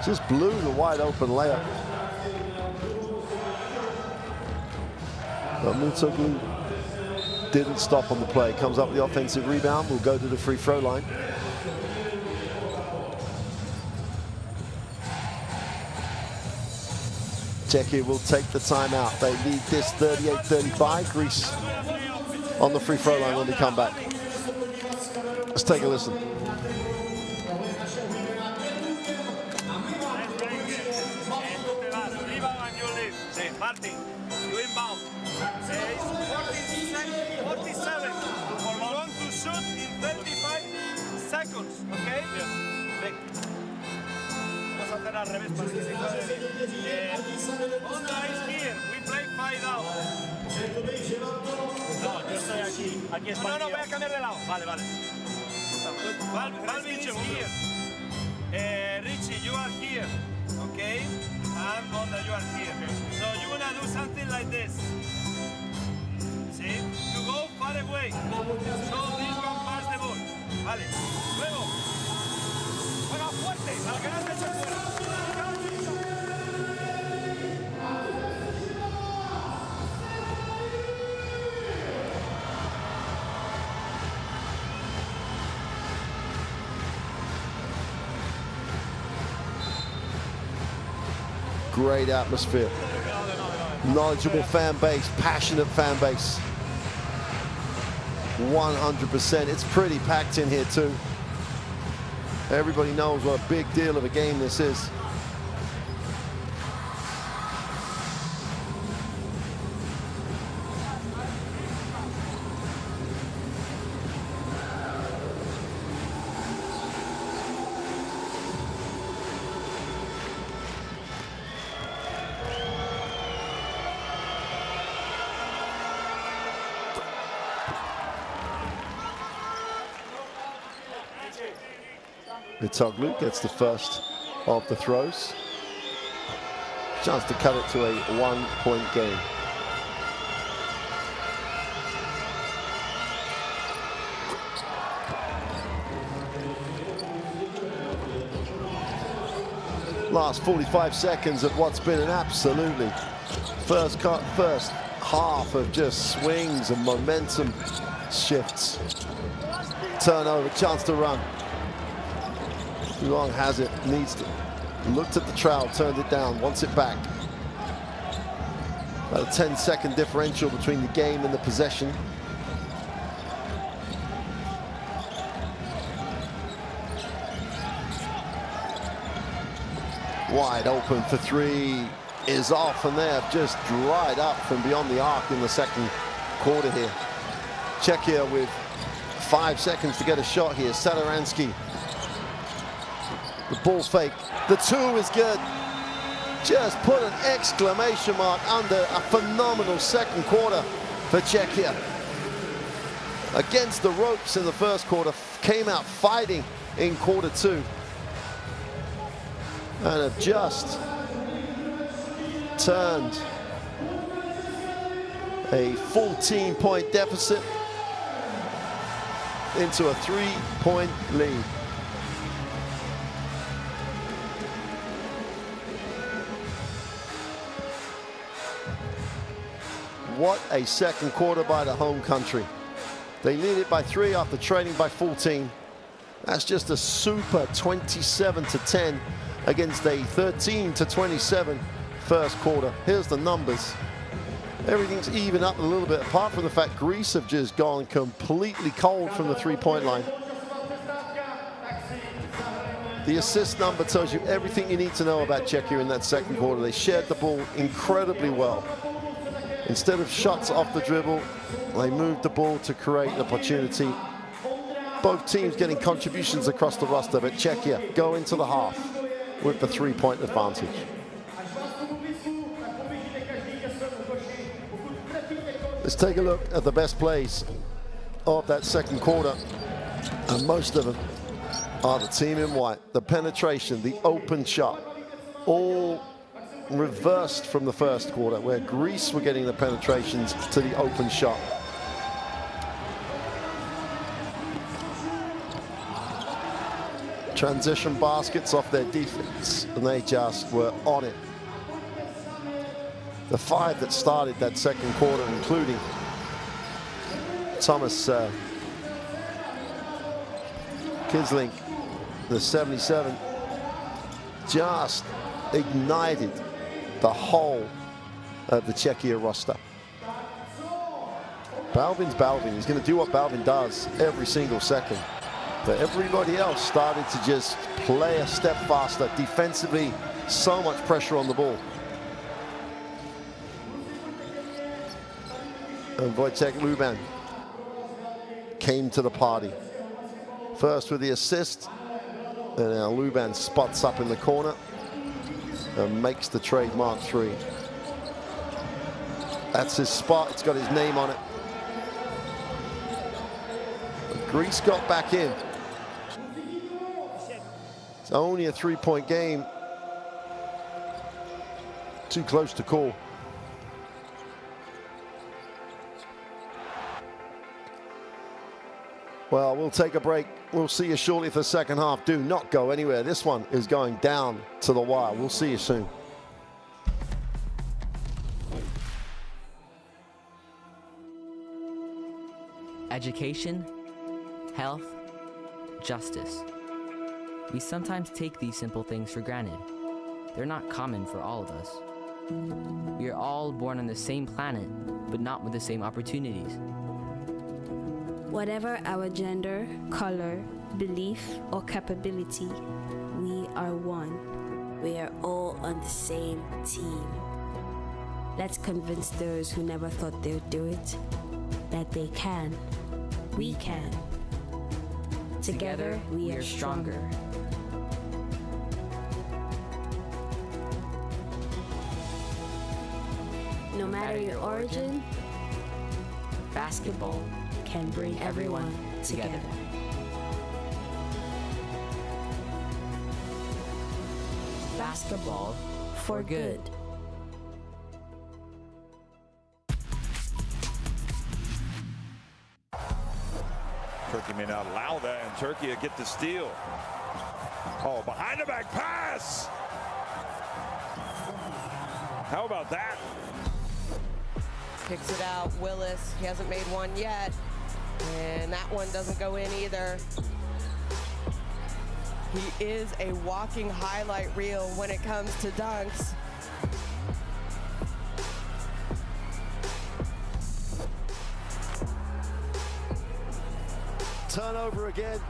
just blew the wide open layup. But Mutlu didn't stop on the play. Comes up with the offensive rebound. Will go to the free throw line. Czechia will take the timeout. They lead this 38-35. Greece on the free throw line when they come back. Let's take a listen. starting. You inbound. It's 47. We're going to shoot in 35 seconds, okay? Yes. Ven. Vamos a hacer al revés para que se cuadre bien. Onda is here. We play 5 out. No, yo estoy aquí. Aquí es No, voy a cambiar de lado. Vale. Balvin is here. Richie, you are here, okay? And Onda, you are here. So you're gonna do something like this. See? You go far away. So this one pass the ball. Vale. Luego. Juega fuerte. Para que no se eche fuera. Great atmosphere. Knowledgeable fan base, passionate fan base. 100%. It's pretty packed in here too. Everybody knows what a big deal of a game this is. Vitoglu gets the first of the throws. Chance to cut it to a 1-point game. Last 45 seconds of what's been an absolutely first half of just swings and momentum shifts. Turnover, chance to run. Long has it, needs to, looked at the trowel, turned it down, wants it back. About a 10-second differential between the game and the possession. Wide open for three, is off, and they have just dried up from beyond the arc in the second quarter here. Czechia with 5 seconds to get a shot here. Sadaransky. The ball fake, the two is good. Just put an exclamation mark under a phenomenal second quarter for Czechia. Against the ropes in the first quarter, came out fighting in quarter two. And have just turned a 14-point deficit into a 3-point lead. What a second quarter by the home country. They lead it by 3 after trailing by 14. That's just a super 27-10 against a 13-27 first quarter. Here's the numbers. Everything's even up a little bit, apart from the fact Greece have just gone completely cold from the three-point line. The assist number tells you everything you need to know about Czechia in that second quarter. They shared the ball incredibly well. Instead of shots off the dribble, they moved the ball to create an opportunity. Both teams getting contributions across the roster, but Czechia go into the half with the 3-point advantage. Let's take a look at the best plays of that second quarter, and most of them are the team in white. The penetration, the open shot, all reversed from the first quarter, where Greece were getting the penetrations to the open shot. Transition baskets off their defense, and they just were on it. The 5 that started that second quarter, including Thomas Kislink, the 77, just ignited the whole of the Czechia roster. Balvin's Balvin. He's going to do what Balvin does every single second. But everybody else started to just play a step faster. Defensively, so much pressure on the ball. And Wojciech Luban came to the party. First with the assist, and now Luban spots up in the corner and makes the trademark three. That's his spot, it's got his name on it. Greece got back in. It's only a three-point game. Too close to call. Well, we'll take a break. We'll see you shortly for the second half. Do not go anywhere. This one is going down to the wire. We'll see you soon. Education, health, justice. We sometimes take these simple things for granted. They're not common for all of us. We are all born on the same planet, but not with the same opportunities. Whatever our gender, color, belief, or capability, we are one. We are all on the same team. Let's convince those who never thought they'd do it that they can. We can. Together, we are stronger. No matter your origin, basketball can bring everyone together. Basketball for good. Turkey may not allow that, and Turkey will get the steal. Oh, behind the back pass. How about that? Picks it out, Willis. He hasn't made one yet. And that one doesn't go in either. He is a walking highlight reel when it comes to dunks. Turnover again.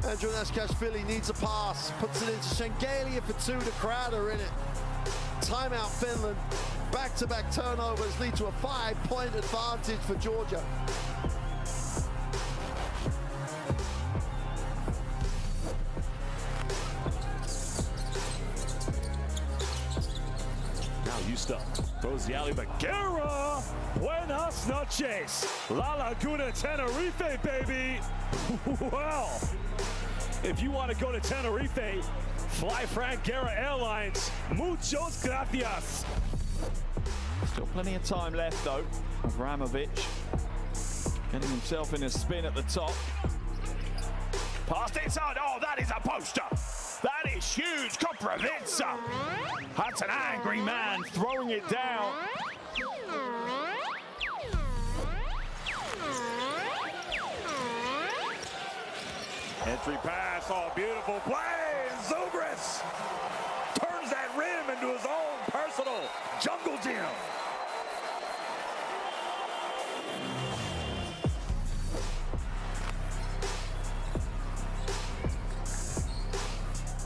Andrew Nashkashvili needs a pass. Puts it into Shengelia for two. The crowd are in it. Timeout Finland. Back-to-back turnovers lead to a 5-point advantage for Georgia. Now Houston throws the alley, but Guerra, buenas noches. La Laguna, Tenerife, baby. Well, if you want to go to Tenerife, fly Frank Guerra Airlines. Muchos gracias. Still plenty of time left, though. Avramovic getting himself in a spin at the top. Past inside. Oh, that is a poster. That is huge. Comprovenza. That's an angry man throwing it down. Entry pass, oh, beautiful play. Zubris turns that rim into his own personal jungle gym.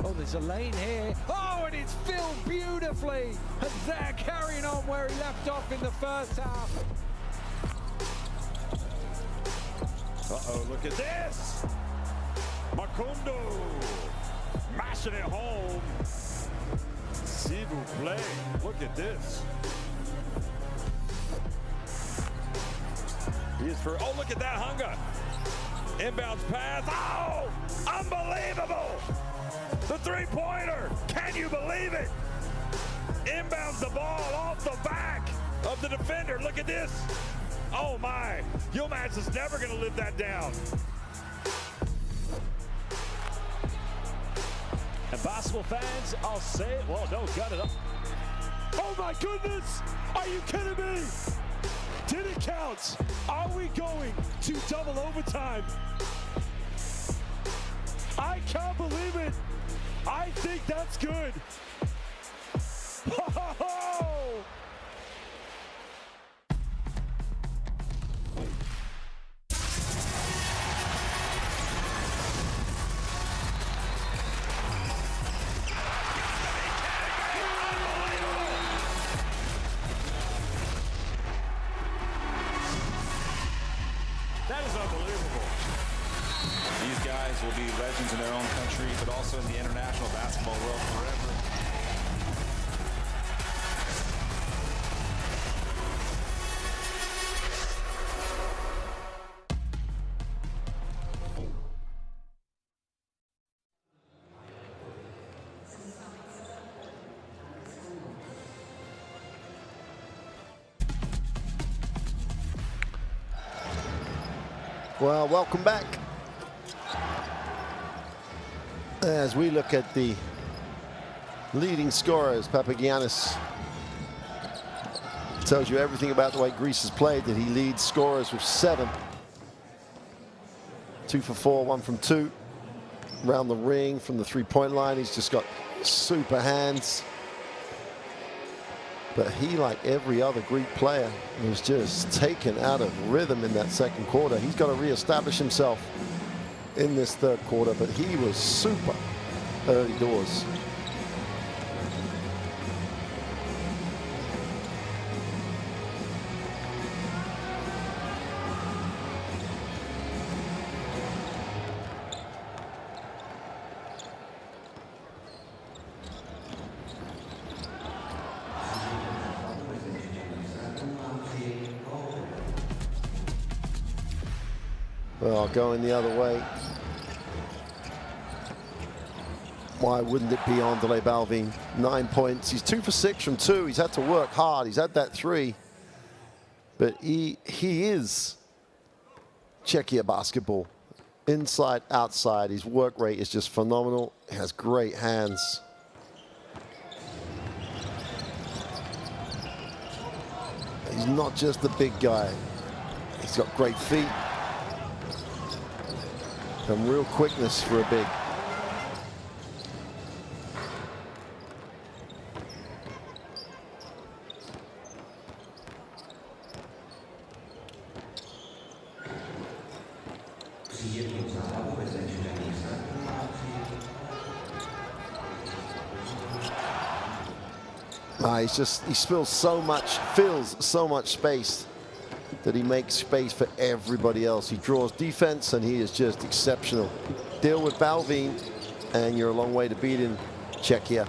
Oh, there's a lane here. Oh, and it's filled beautifully. And they're carrying on where he left off in the first half. Uh-oh, look at this. Macondo mashing it home. S'il vous plaît. Look at this. He is for, oh, look at that hunger. Inbounds pass. Oh, unbelievable. The three-pointer. Can you believe it? Inbounds the ball off the back of the defender. Look at this. Oh, my. Yilmaz is never going to live that down. And basketball fans, I'll say it. Well, no, got it up. Oh, my goodness. Are you kidding me? Did it count? Are we going to double overtime? I can't believe it. I think that's good. Ho-ho-ho! will be legends in their own country, but also in the international basketball world forever. Well, welcome back. As we look at the leading scorers, Papagiannis tells you everything about the way Greece has played, that he leads scorers with 7. 2 for 4, 1 from 2. Around the ring, from the three-point line, he's just got super hands. But he, like every other Greek player, was just taken out of rhythm in that second quarter. He's got to reestablish himself in this third quarter, but he was super early doors. Well, going the other way. Why wouldn't it be Andrei Balvin? 9 points. He's 2 for 6 from 2. He's had to work hard. He's had that 3. But he is Czechia basketball. Inside, outside. His work rate is just phenomenal. He has great hands. He's not just a big guy. He's got great feet. And real quickness for a big. He fills so much space that he makes space for everybody else. He draws defense, and he is just exceptional. Deal with Balvin, and you're a long way to beating Czechia.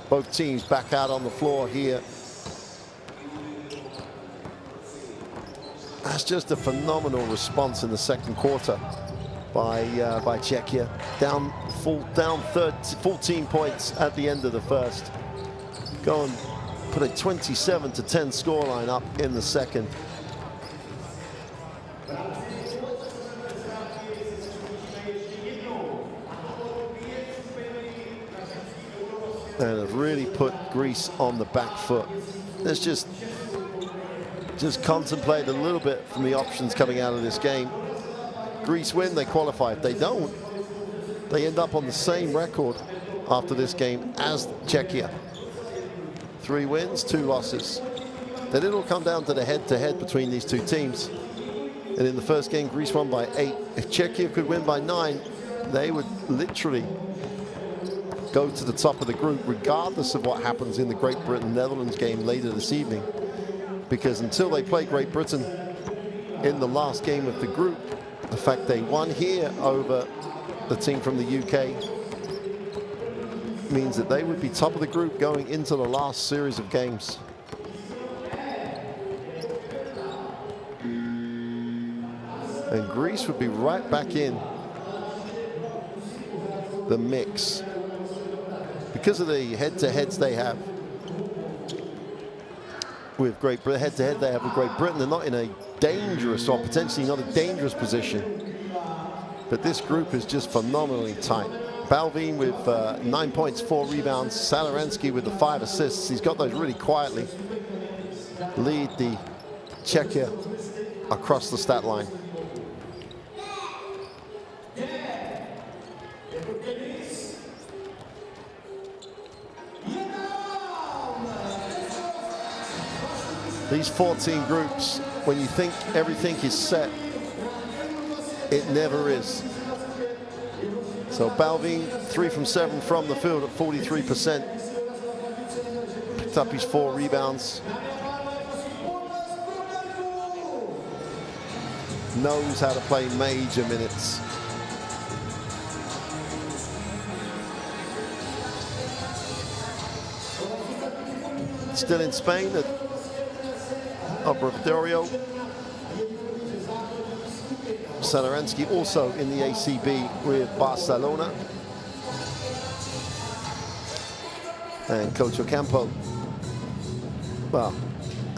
Both teams back out on the floor here. That's just a phenomenal response in the second quarter by Czechia. Down 14 points at the end of the first. Go and put a 27-10 scoreline up in the second. And have really put Greece on the back foot. Let's just contemplate a little bit from the options coming out of this game. Greece win, they qualify. If they don't, they end up on the same record after this game as Czechia. 3 wins, 2 losses. Then it'll come down to the head-to-head between these two teams. And in the first game, Greece won by 8. If Czechia could win by 9, they would literally go to the top of the group, regardless of what happens in the Great Britain-Netherlands game later this evening. Because until they play Great Britain in the last game of the group, the fact they won here over the team from the UK means that they would be top of the group going into the last series of games. And Greece would be right back in the mix because of the head-to-heads they have with Great Britain. Head-to-head they have with Great Britain. They're not in a dangerous, or potentially not a dangerous position. But this group is just phenomenally tight. Balvin with 9 points, 4 rebounds. Salaransky with the 5 assists. He's got those really quietly. Lead the Czechia across the stat line. These 14 groups, when you think everything is set, it never is. So Balvin, 3 from 7 from the field at 43%. Picked up his 4 rebounds. Knows how to play major minutes. still in Spain at Observatorio. Satoransky also in the ACB with Barcelona. And Coach Ocampo, well,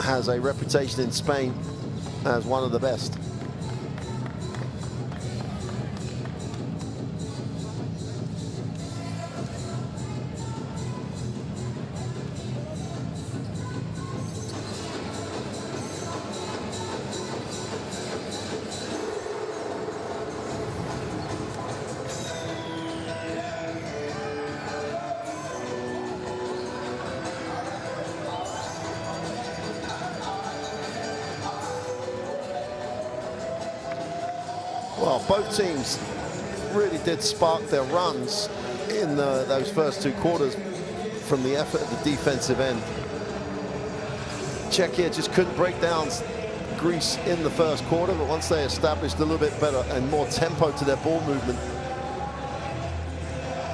has a reputation in Spain as one of the best. Well, both teams really did spark their runs in those first two quarters from the effort at the defensive end. Czechia just couldn't break down Greece in the first quarter, but once they established a little bit better and more tempo to their ball movement,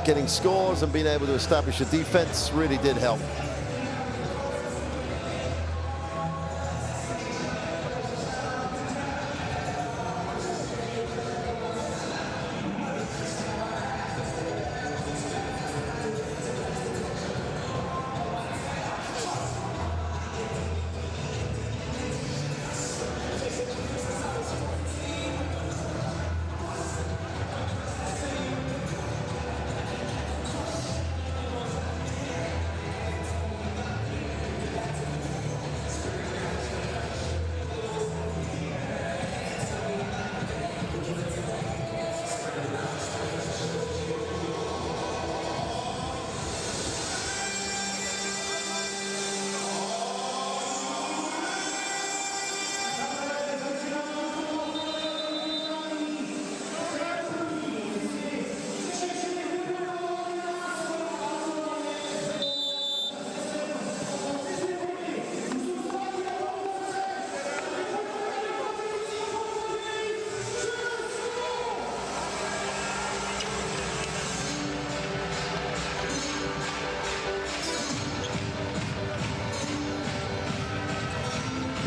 getting scores and being able to establish a defense really did help.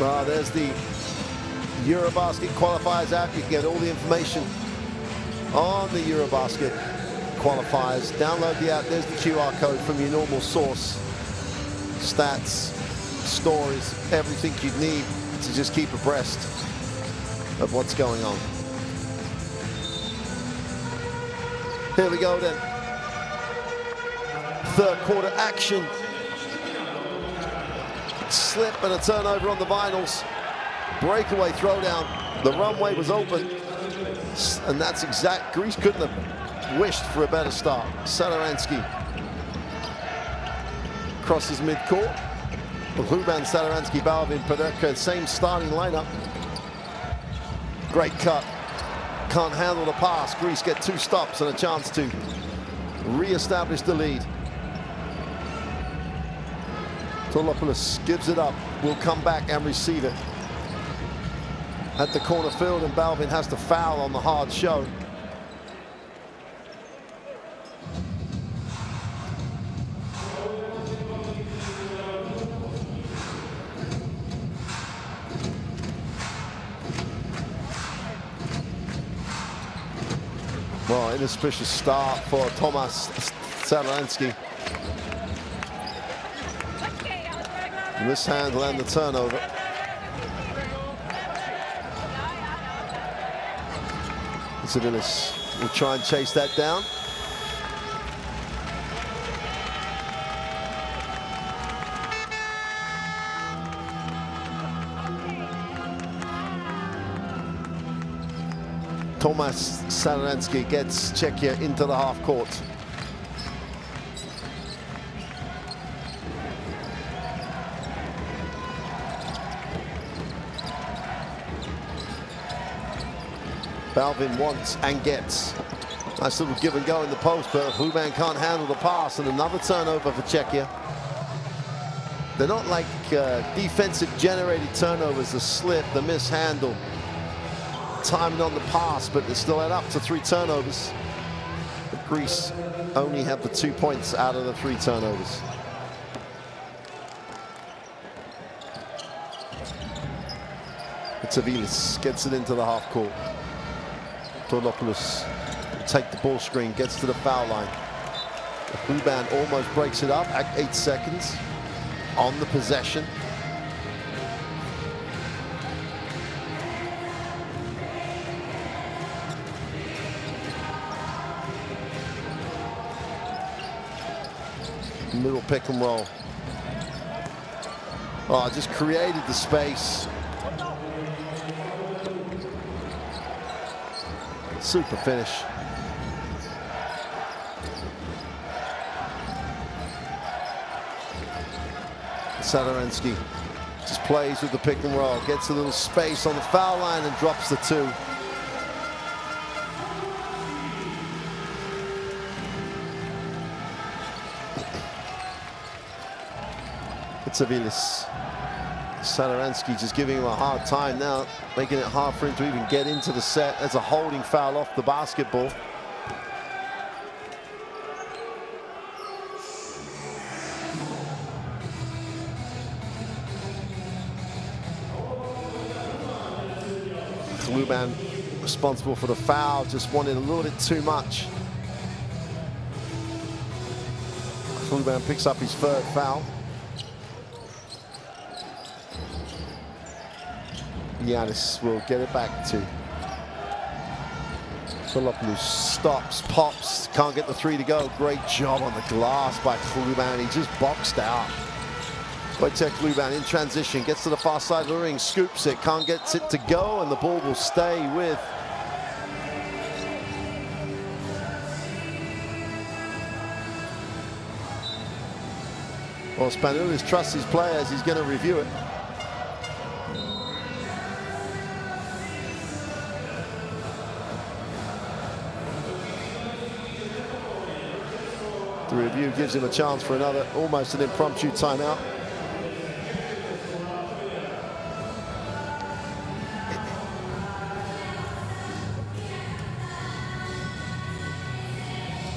Well, there's the EuroBasket Qualifiers app. You can get all the information on the EuroBasket Qualifiers. Download the app. There's the QR code from your normal source. Stats, stories, everything you need to just keep abreast of what's going on. Here we go then. Third quarter action. Slip and a turnover on the vinyls. Breakaway throwdown. The runway was open. And that's exact. Greece couldn't have wished for a better start. Satoransky crosses midcourt. Ruben, Satoransky, Balvin, Pederka, same starting lineup. Great cut. Can't handle the pass. Greece get 2 stops and a chance to re-establish the lead. Tolopoulos gives it up, will come back and receive it at the corner field, and Balvin has to foul on the hard show. Well, inauspicious start for Tomas Satoransky. Mishandle and the turnover. Zivilis will try and chase that down. Tomas Satoransky gets Czechia into the half court. Balvin wants and gets. Nice little give and go in the post, but Ruben can't handle the pass, and another turnover for Czechia. They're not like defensive generated turnovers, the slip, the mishandle, timing on the pass, but they still add up to 3 turnovers. But Greece only have the 2 points out of the 3 turnovers. Tavilis gets it into the half court. Tornopoulos will take the ball screen, gets to the foul line. Kluban almost breaks it up at 8 seconds on the possession. Middle pick and roll. Oh, just created the space. Super finish. Sadorensky just plays with the pick and roll, gets a little space on the foul line and drops the 2. Tavilis. Sadorensky just giving him a hard time now, making it hard for him to even get into the set. There's a holding foul off the basketball. Kluban responsible for the foul, just wanted a little bit too much. Kluban picks up his 3rd foul. Giannis will get it back to Filopoulos. Stops, pops, can't get the 3 to go. Great job on the glass by Kluban. He just boxed out. Wojciech Kluban in transition, gets to the far side of the ring, scoops it, can't get it to go, and the ball will stay with well, Spanoulis trusts his players, he's going to review it. The review gives him a chance for another, almost an impromptu timeout.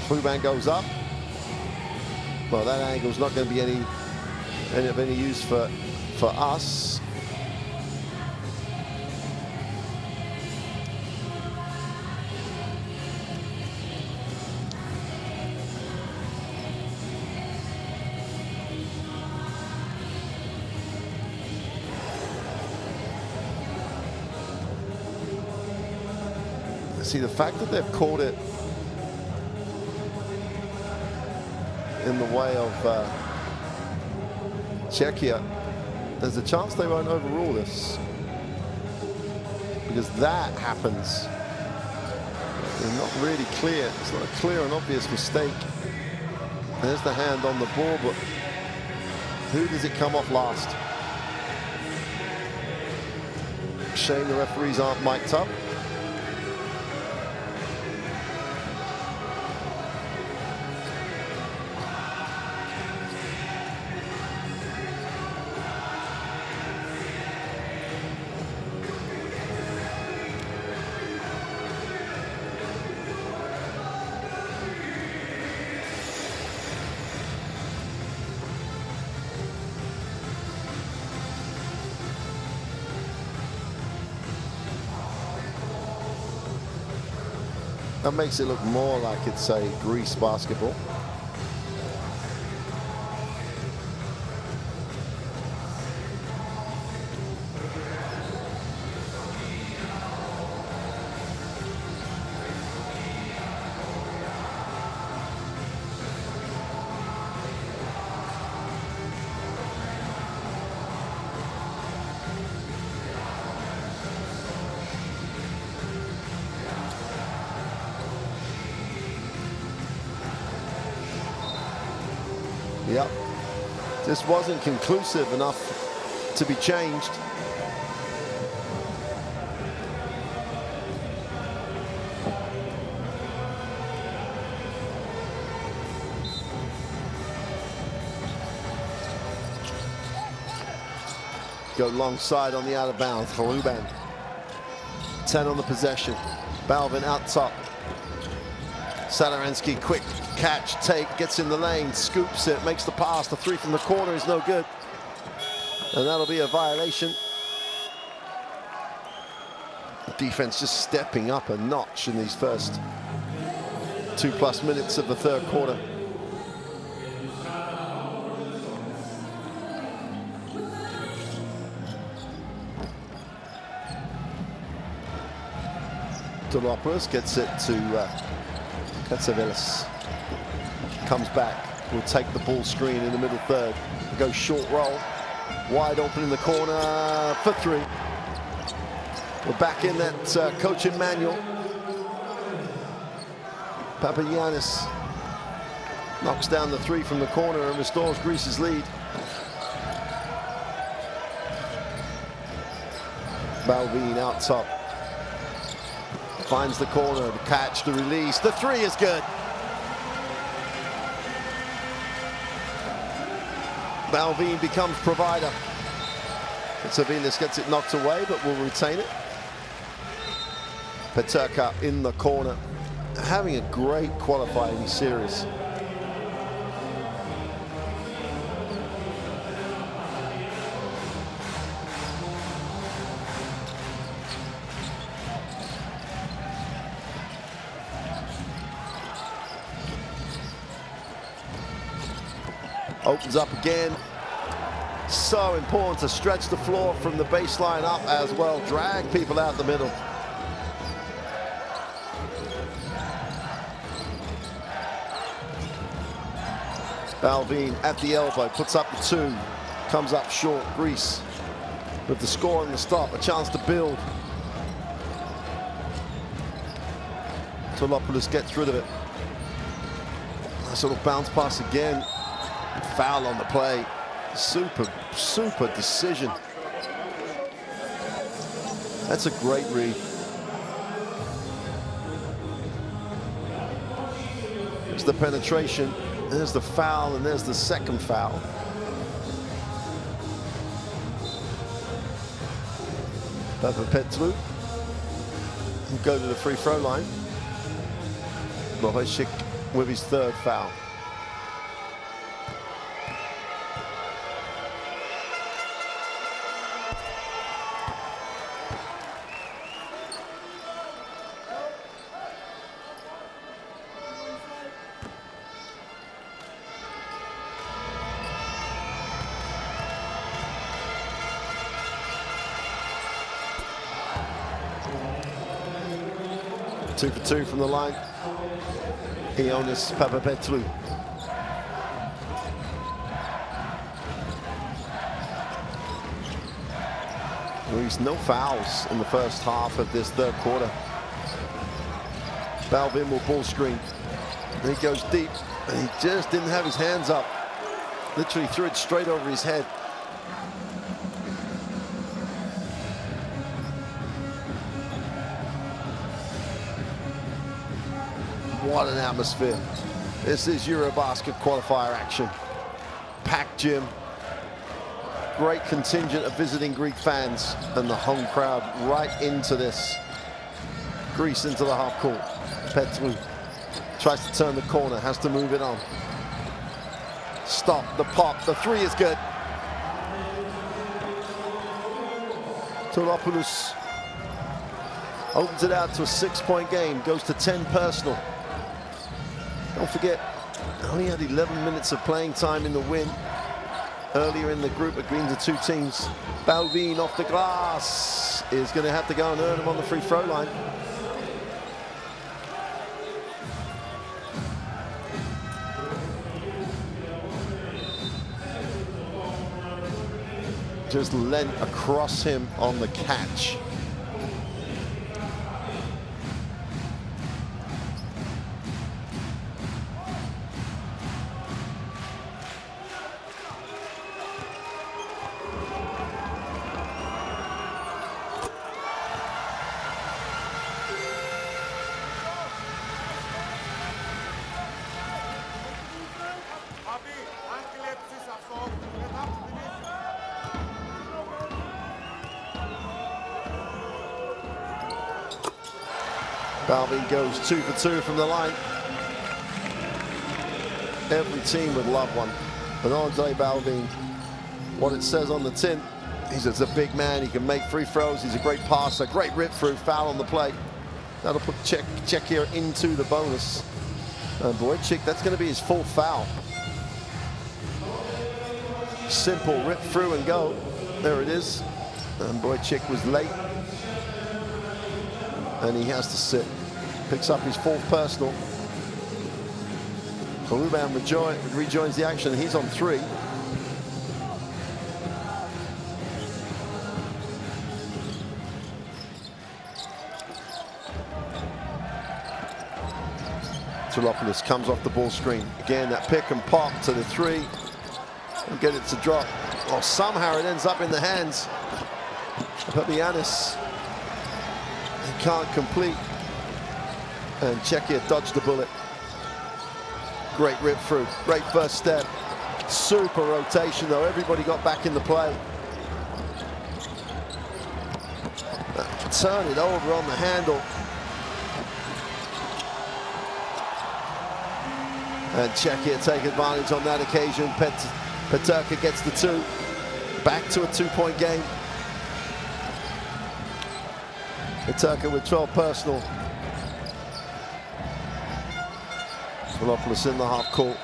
Kluban goes up. Well, that angle's not going to be any of any use for us. See, the fact that they've called it in the way of Czechia, there's a chance they won't overrule this, because that happens. They're not really clear. It's not a clear and obvious mistake. There's the hand on the ball, but who does it come off last? Shame the referees aren't mic'd up. That makes it look more like it's a Greece basketball. Yep, this wasn't conclusive enough to be changed. Go long side on the out of bounds. Kluban, 10 on the possession. Balvin out top. Sadorensky, quick catch, take, gets in the lane, scoops it, makes the pass. The 3 from the corner is no good. And that'll be a violation. defense just stepping up a notch in these first 2+ minutes of the third quarter. Dolopoulos gets it to Katsavelis. Comes back, will take the ball screen in the middle third. Goes short roll, wide open in the corner for three. We're back in that coaching manual. Papagiannis knocks down the three from the corner and restores Greece's lead. Balvin out top. Finds the corner, the catch, the release. The three is good. Balvin becomes provider. Savilis gets it knocked away, but will retain it. Peterka in the corner, having a great qualifying series. Opens up again. So important to stretch the floor from the baseline up as well. Drag people out the middle. Balvin at the elbow, puts up the two. Comes up short. Greece with the score and the stop. A chance to build. Tolopoulos gets rid of it. Nice little bounce pass again. Foul on the play. Super decision. That's a great read. It's the penetration. There's the foul, and there's the second foul. Papapetrou will go to the free throw line. Moheshik with his third foul. Two for two from the line. Ioannis Papapetrou. There's no fouls in the first half of this third quarter. Balvin will ball screen. And he goes deep, and he just didn't have his hands up. Literally threw it straight over his head. What an atmosphere. This is EuroBasket qualifier action. Packed gym. Great contingent of visiting Greek fans and the home crowd right into this. Greece into the half court. Petrou tries to turn the corner, has to move it on. Stop, the pop, the three is good. Tolopoulos opens it out to a 6-point game, goes to 10 personal. Don't forget, only had 11 minutes of playing time in the win. Earlier in the group between the two teams. Balvin off the glass is going to have to go and earn him on the free throw line. Just lent across him on the catch. Balvin goes 2 for 2 from the line. Every team would love one. But Andre Balvin, what it says on the tin, He's a big man. He can make free throws. He's a great passer. Great rip through. Foul on the play. That'll put Czechia into the bonus. Wojcik, that's going to be his fourth foul. Simple rip through and go. There it is. And Wojcik was late. And he has to sit. Picks up his fourth personal. Ruban rejoins the action. He's on 3. Tolopoulos comes off the ball screen. Again, that pick and pop to the 3. And get it to drop. Oh, somehow it ends up in the hands of Papianis. He can't complete. And Czechia dodged the bullet. Great rip through. Great first step. Super rotation, though. Everybody got back in the play. Turn it over on the handle. And Czechia take advantage on that occasion. Peterka gets the 2. Back to a 2-point game. Peterka with 12 personal. Tolopoulos in the half court.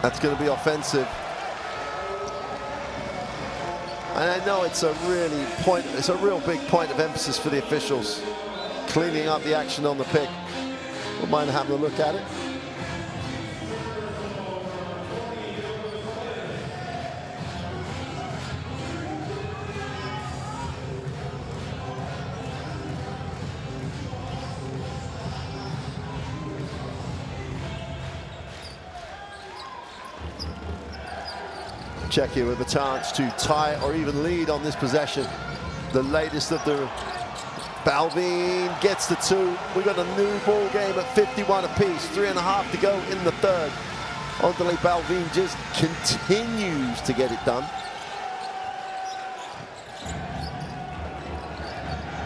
That's going to be offensive. And I know it's a real big point of emphasis for the officials. Cleaning up the action on the pick. Wouldn't mind having a look at it. Czechia with a chance to tie or even lead on this possession. The latest of the Balvin gets the 2. We've got a new ball game at 51 apiece. 3.5 to go in the third. Andrei Balvin just continues to get it done.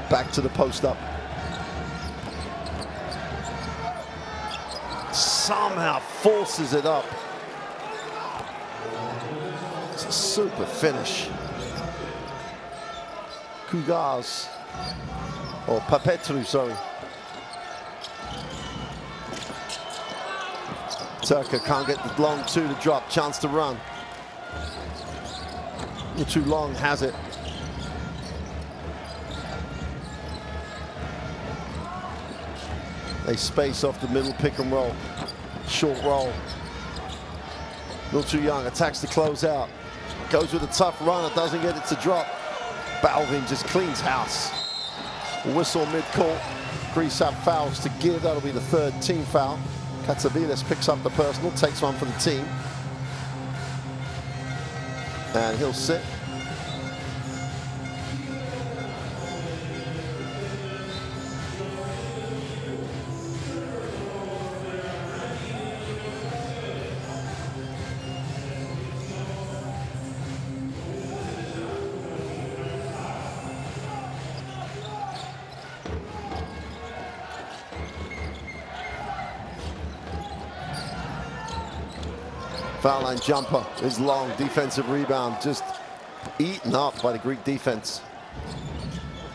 Back to the post up. Somehow forces it up. It's a super finish. Kugars, or Papetru, sorry. Turka can't get the long 2 to drop. Chance to run. Too long, has it. They space off the middle, pick and roll. Short roll. Too young, attacks to close out. Goes with a tough runner, doesn't get it to drop. Balvin just cleans house. Whistle mid-court. Greece have fouls to give. That'll be the 3rd team foul. Katsabilis picks up the personal, takes one for the team. And he'll sit. Foul line jumper is long. Defensive rebound just eaten up by the Greek defense.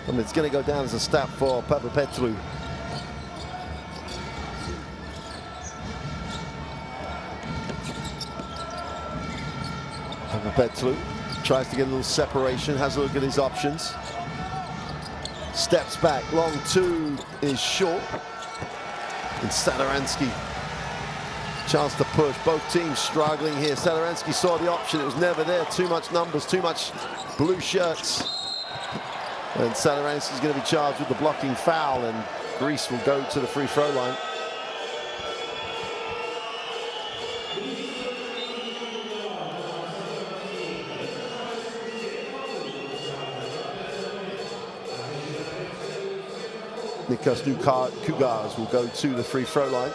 I mean, it's going to go down as a stat for Papapetru. Papapetru tries to get a little separation, has a look at his options. Steps back, long 2 is short. And Stadaransky. Chance to push. Both teams struggling here. Stadaransky saw the option. It was never there. Too much numbers, too much blue shirts. And Stadaransky's going to be charged with the blocking foul, and Greece will go to the free throw line. Nikos Kugars will go to the free throw line.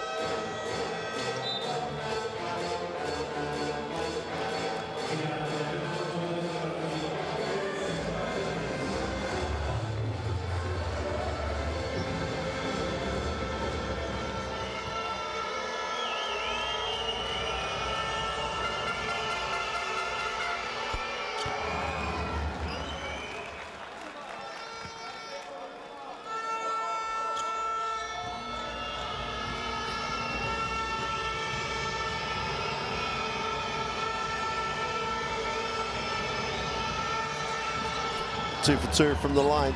2 for 2 from the line.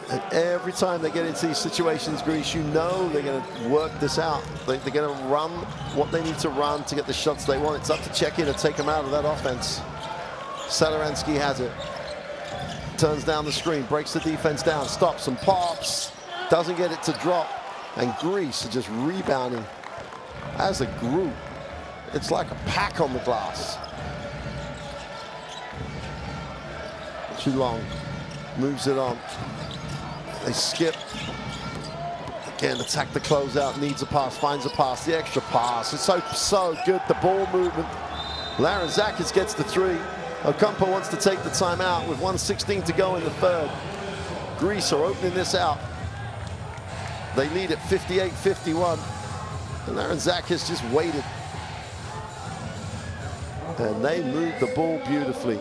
And every time they get into these situations, Greece, you know they're going to work this out. They're going to run what they need to run to get the shots they want. It's up to Czechia to take them out of that offense. Satoransky has it. Turns down the screen, breaks the defense down, stops and pops. Doesn't get it to drop. And Greece are just rebounding as a group. It's like a pack on the glass. Too long. Moves it on. They skip. Again, attack the closeout. Needs a pass. Finds a pass. The extra pass. It's so good. The ball movement. Laranzakis gets the 3. Ocampo wants to take the timeout with 1:16 to go in the third. Greece are opening this out. They lead at 58-51. And Laranzakis just waited. And they moved the ball beautifully.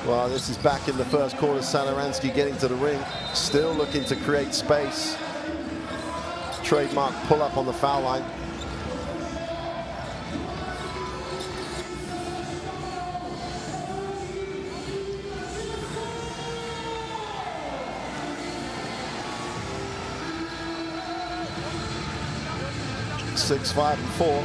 Well, this is back in the first quarter. Satoransky getting to the ring, still looking to create space. Trademark pull up on the foul line. Six, 5, and 4.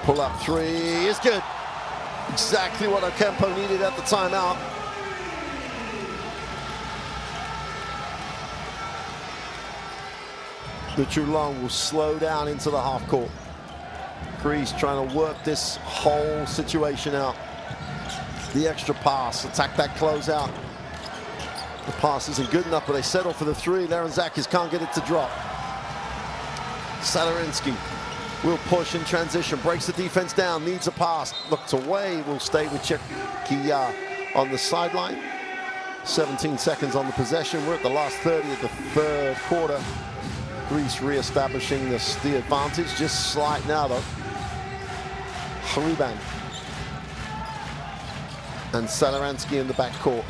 Pull up 3 is good. Exactly what Ocampo needed at the timeout. The Toulon will slow down into the half court. Greece trying to work this whole situation out. The extra pass, attack that closeout. The pass isn't good enough, but they settle for the 3. Laranzakis can't get it to drop. Satoransky will push in transition, breaks the defense down, needs a pass, looks away, will stay with Czechia on the sideline. 17 seconds on the possession. We're at the last 30 of the third quarter. Greece re-establishing the advantage, just slight now though. Hruban and Satoransky in the backcourt.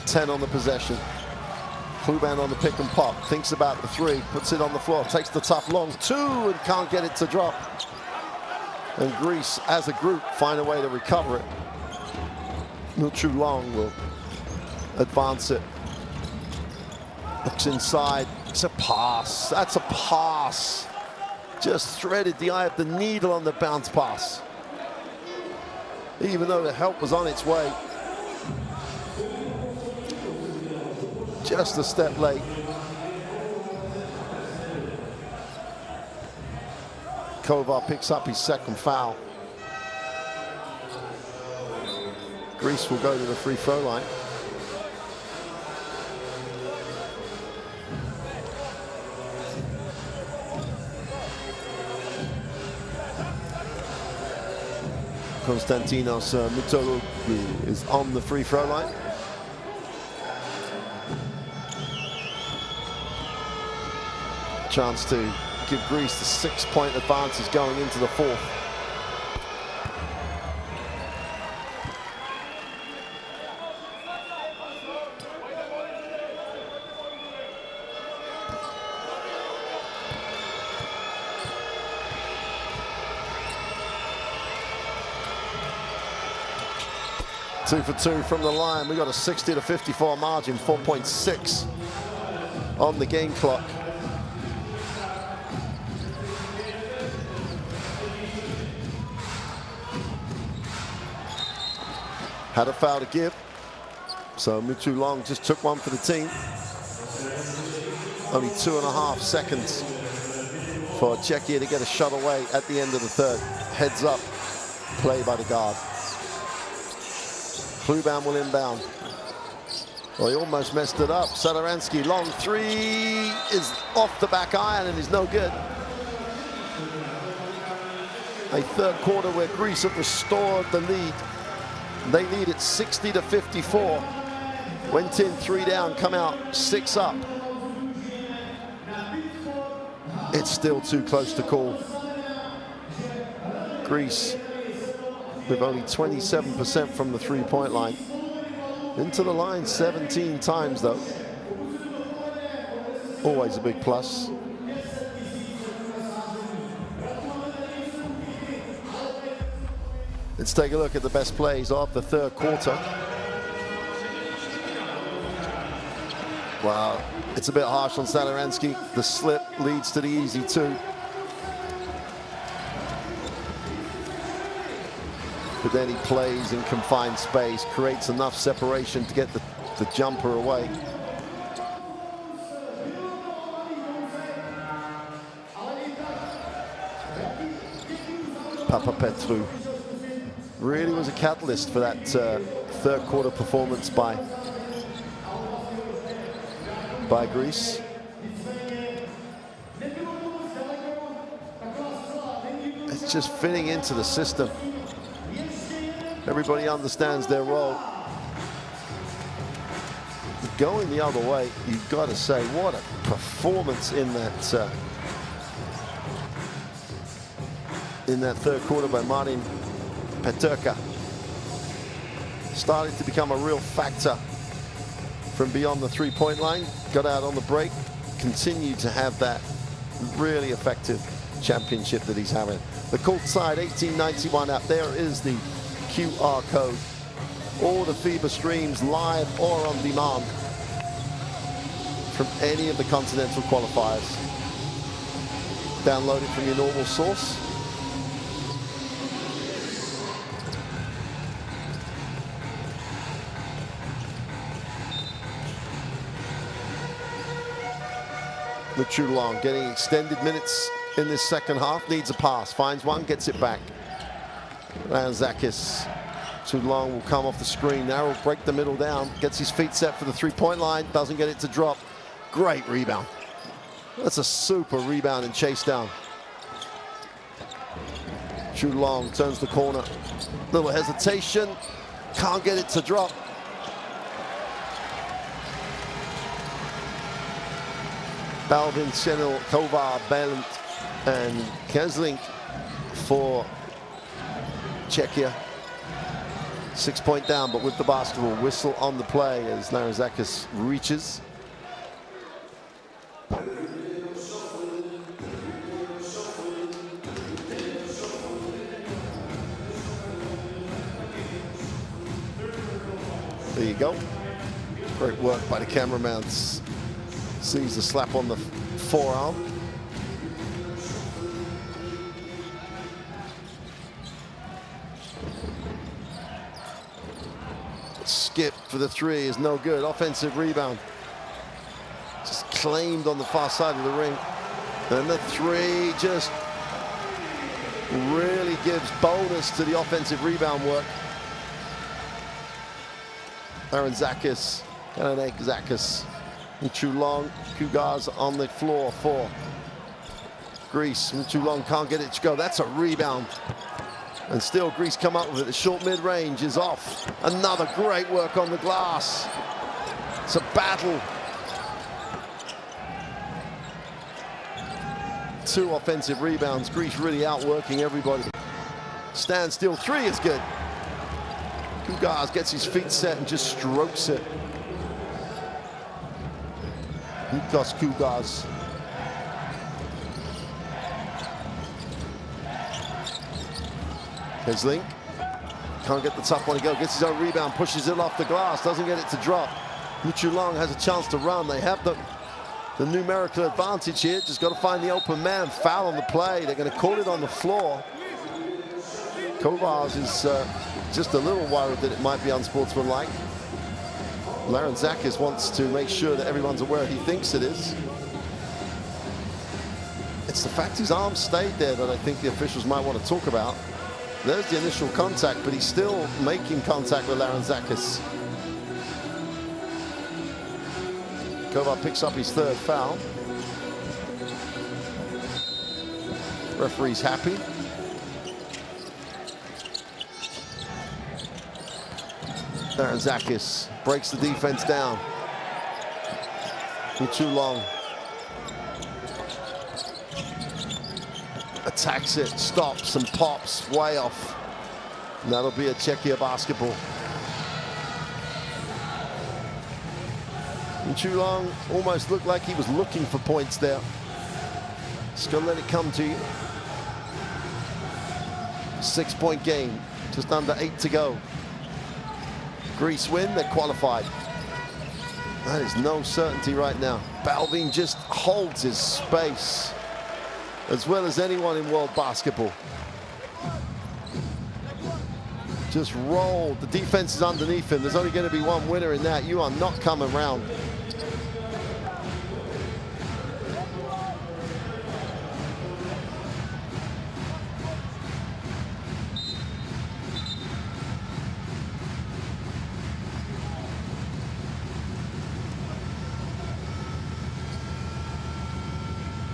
10 on the possession. Hruban on the pick and pop, thinks about the 3, puts it on the floor, takes the tough long 2 and can't get it to drop. And Greece, as a group, find a way to recover it. Milchu Long will advance it. Looks inside. It's a pass. That's a pass. Just threaded the eye of the needle on the bounce pass. Even though the help was on its way. Just a step late. Kovar picks up his second foul. Greece will go to the free throw line. Konstantinos Mitoglu is on the free throw line. Chance to give Greece the 6-point advantage going into the fourth. 2 for 2 from the line. We got a 60-54 margin, 4.6 on the game clock. Had a foul to give. So Mutu Long just took one for the team. Only 2.5 seconds for Czechia to get a shot away at the end of the third. Heads up play by the guard. Kluban will inbound. Well, he almost messed it up. Sadaransky, long three is off the back iron and is no good. A third quarter where Greece have restored the lead. They lead it 60-54. Went in 3 down, come out 6 up. It's still too close to call. Greece with only 27% from the three-point line. Into the line 17 times though. Always a big plus. Let's take a look at the best plays of the third quarter. Wow, it's a bit harsh on Sadaransky. The slip leads to the easy 2. But then he plays in confined space, creates enough separation to get the jumper away. Papapetru really was a catalyst for that third quarter performance by Greece. It's just fitting into the system. Everybody understands their role. Going the other way, you've got to say, what a performance in that third quarter by Martin Peterka. Starting to become a real factor from beyond the three-point line. Got out on the break, continued to have that really effective championship that he's having. The court side 1891 app, there is the QR code. All the FIBA streams live or on demand from any of the continental qualifiers. Download it from your normal source. Mutu Long getting extended minutes in this second half, needs a pass, finds one, gets it back. Ranzakis, too long, will come off the screen. Now will break the middle down, gets his feet set for the three-point line, doesn't get it to drop. Great rebound. That's a super rebound and chase down. Chu Long turns the corner. Little hesitation, can't get it to drop. Balvin, Senil, Kovar, Belent, and Kesling for Czechia. 6-point down, but with the basketball. Whistle on the play as Narazakis reaches. There you go. Great work by the cameraman. Sees the slap on the forearm. Skip for the three is no good. Offensive rebound. Just claimed on the far side of the ring. And the three just really gives bonus to the offensive rebound work. Aaron Zakis, Aaron Zakis. Mutu Long, Kugas on the floor for Greece. Mutu Long can't get it to go. That's a rebound. And still Greece come up with it. The short mid-range is off. Another great work on the glass. It's a battle. 2 offensive rebounds. Greece really outworking everybody. Standstill three is good. Kugas gets his feet set and just strokes it. Nikos Kugas. Kesling. Can't get the tough one to go. Gets his own rebound, pushes it off the glass, doesn't get it to drop. Muchulong has a chance to run. They have the numerical advantage here. Just got to find the open man. Foul on the play. They're going to call it on the floor. Kovars is just a little worried that it might be unsportsmanlike. Larantzakis wants to make sure that everyone's aware he thinks it is. It's the fact his arm stayed there that I think the officials might want to talk about. There's the initial contact, but he's still making contact with Larantzakis. Kovar picks up his third foul. Referee's happy. Larantzakis breaks the defense down. Muchulong attacks it, stops and pops way off. And that'll be a Czechia basketball. Muchulong almost looked like he was looking for points there. Just gonna let it come to you. 6-point game, just under 8 to go. Greece win, they're qualified. That is no certainty right now. Balvin just holds his space as well as anyone in world basketball. Just rolled. The defense is underneath him. There's only going to be one winner in that. You are not coming round.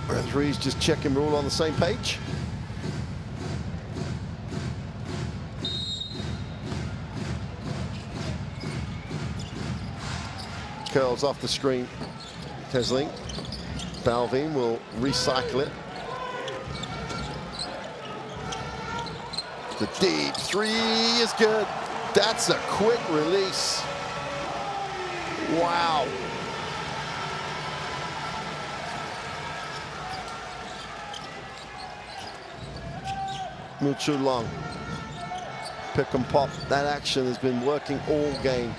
Referees just checking we're all on the same page. Curls off the screen. Tesling. Balvin will recycle it. The deep three is good. That's a quick release. Wow. Muchulong. Pick and pop. That action has been working all game.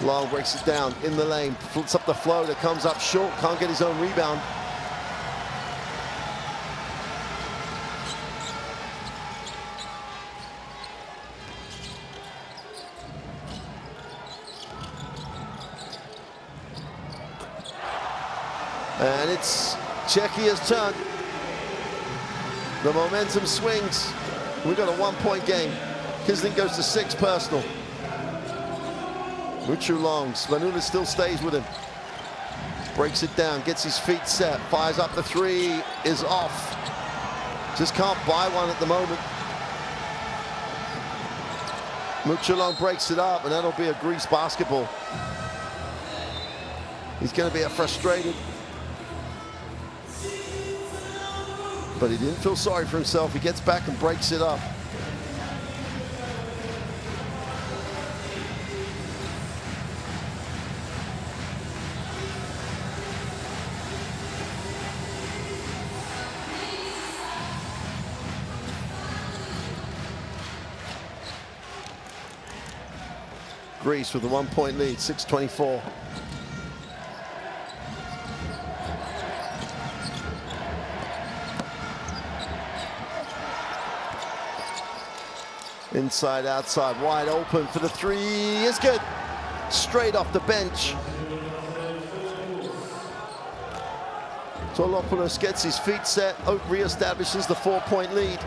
Long breaks it down in the lane. Flips up the flow that comes up short. Can't get his own rebound. And it's Czechia's turn. The momentum swings. We've got a 1-point game. Kisling goes to 6 personal. Muchulong. Spanoulis still stays with him. Breaks it down, gets his feet set, fires up the three, is off. Just can't buy one at the moment. Muchulong breaks it up, and that'll be a Greece basketball. He's going to be frustrated. But he didn't feel sorry for himself. He gets back and breaks it up. Greece with a 1-point lead, 6:24. Inside, outside, wide open for the three is good. Straight off the bench. Tolopoulos gets his feet set, re-establishes the 4-point lead.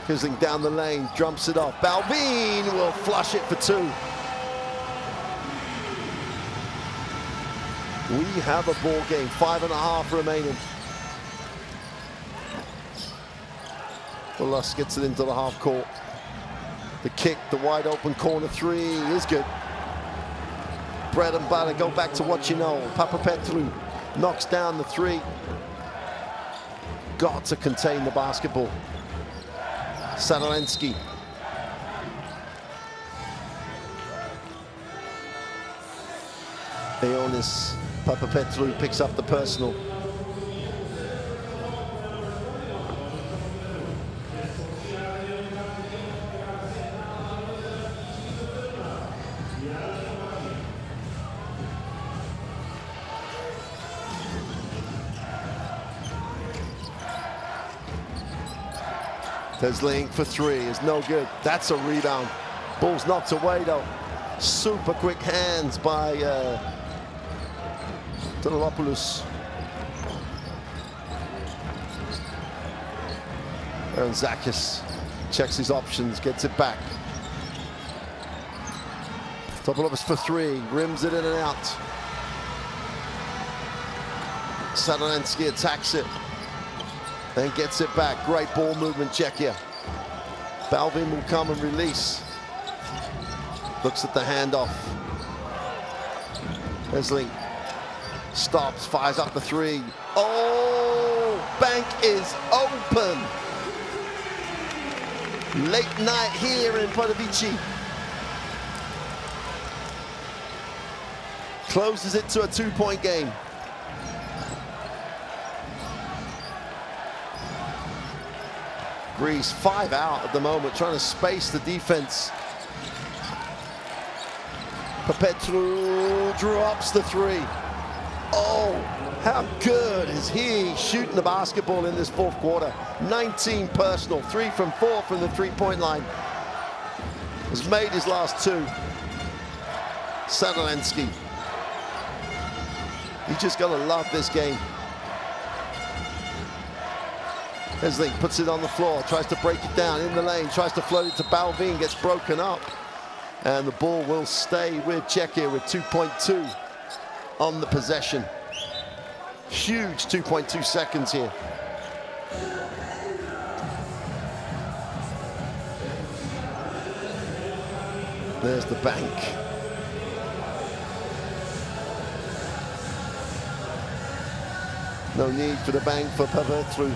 Kisling down the lane, jumps it off. Balvin will flush it for 2. We have a ball game, 5.5 remaining. Wallace gets it into the half court. The kick, the wide open corner three is good. Bread and butter, go back to what you know. Papapetru knocks down the three. Got to contain the basketball. Sadolensky. Ioannis Papapetrou picks up the personal. Tesling for three is no good. That's a rebound. Ball's knocked away though. Super quick hands by Tolopoulos. And Zakis checks his options, gets it back. Topolopoulos for three, rims it in and out. Sadorensky attacks it, then gets it back. Great ball movement, Czechia. Balvin will come and release. Looks at the handoff. Esling stops, fires up the three. Oh, bank is open. Late night here in Pardubice. Closes it to a 2-point game. Greece 5 out at the moment, trying to space the defense. Papetrou drops the three. Oh, how good is he shooting the basketball in this fourth quarter? 19 personal, 3 from 4 from the three-point line. Has made his last two. Sadorensky. You just gotta love this game. Esling puts it on the floor, tries to break it down in the lane, tries to float it to Balvin, gets broken up. And the ball will stay with Czechia with 2.2 on the possession. Huge 2.2 seconds here. There's the bank. No need for the bank for Papetrou.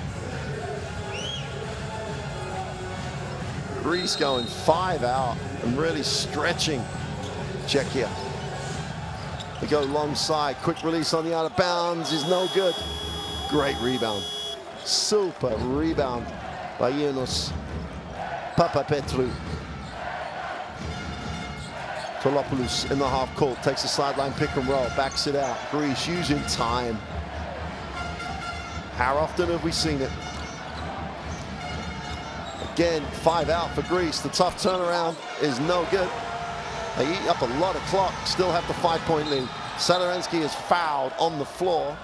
Greece going 5 out and really stretching Czechia. They go long side, quick release on the out of bounds is no good. Great rebound. Super rebound by Ioannis Papapetrou. Tolopoulos in the half court, takes a sideline pick and roll, backs it out. Greece using time. How often have we seen it? Again, 5 out for Greece. The tough turnaround is no good. They eat up a lot of clock, still have the 5-point lead. Sadorensky is fouled on the floor,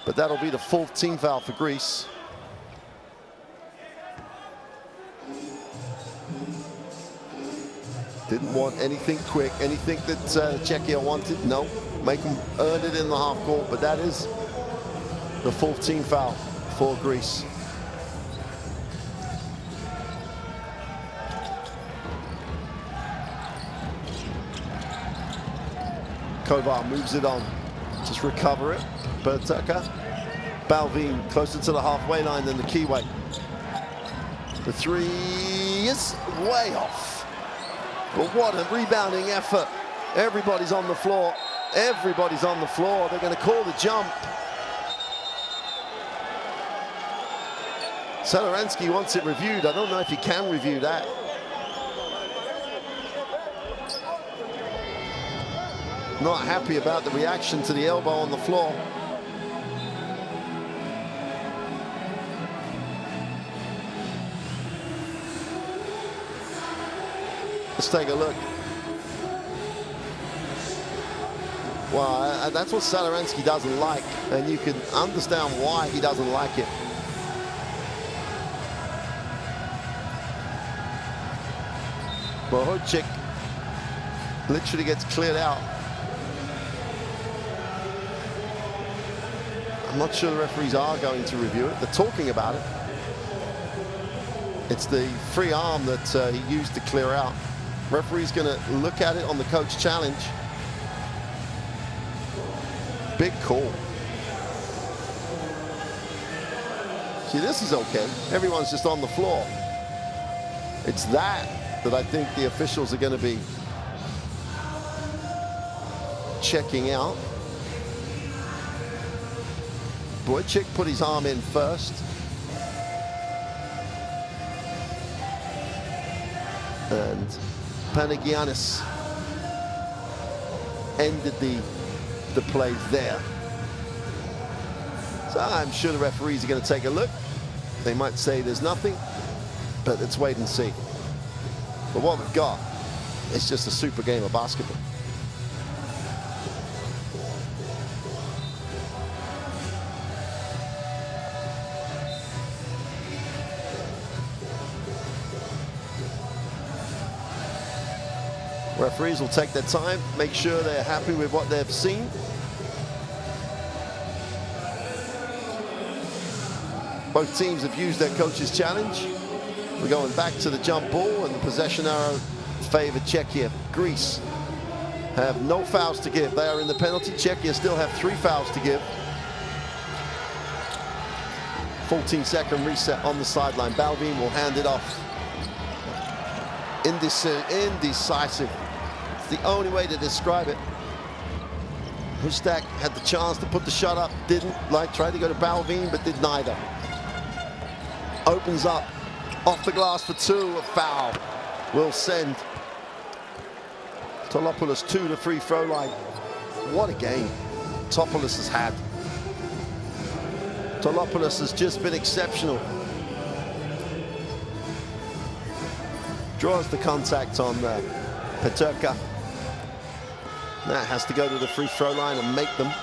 but that'll be the 4th team foul for Greece. Didn't want anything quick, anything that Czechia wanted. No, make them earn it in the half court, but that is the 4th team foul for Greece. Kovar moves it on, just recover it. Bertaka. Balvin closer to the halfway line than the keyway. The three is way off. But what a rebounding effort. Everybody's on the floor. Everybody's on the floor. They're going to call the jump. Sadorensky wants it reviewed. I don't know if he can review that. Not happy about the reaction to the elbow on the floor. Let's take a look. Well, that's what Sadorensky doesn't like, and you can understand why he doesn't like it. Bohocik literally gets cleared out. I'm not sure the referees are going to review it. They're talking about it. It's the free arm that he used to clear out. Referee's going to look at it on the coach challenge. Big call. See, this is okay. Everyone's just on the floor. It's that I think the officials are going to be checking out. Wojcik put his arm in first. And Panagianis ended the play there. So I'm sure the referees are going to take a look. They might say there's nothing, but let's wait and see. But what we've got is just a super game of basketball. Referees will take their time, make sure they're happy with what they've seen. Both teams have used their coach's challenge. We're going back to the jump ball, and the possession arrow favored Czechia. Greece have no fouls to give. They are in the penalty. Czechia still have 3 fouls to give. 14-second reset on the sideline. Balvin will hand it off. Indecisive. It's the only way to describe it. Hustak had the chance to put the shot up, didn't. Tried to go to Balvin, but did neither. Opens up, off the glass for 2, a foul. Will send Tolopoulos to the free throw line. What a game Topoulos has had. Tolopoulos has just been exceptional. Draws the contact on Peterka. That has to go to the free throw line and make them.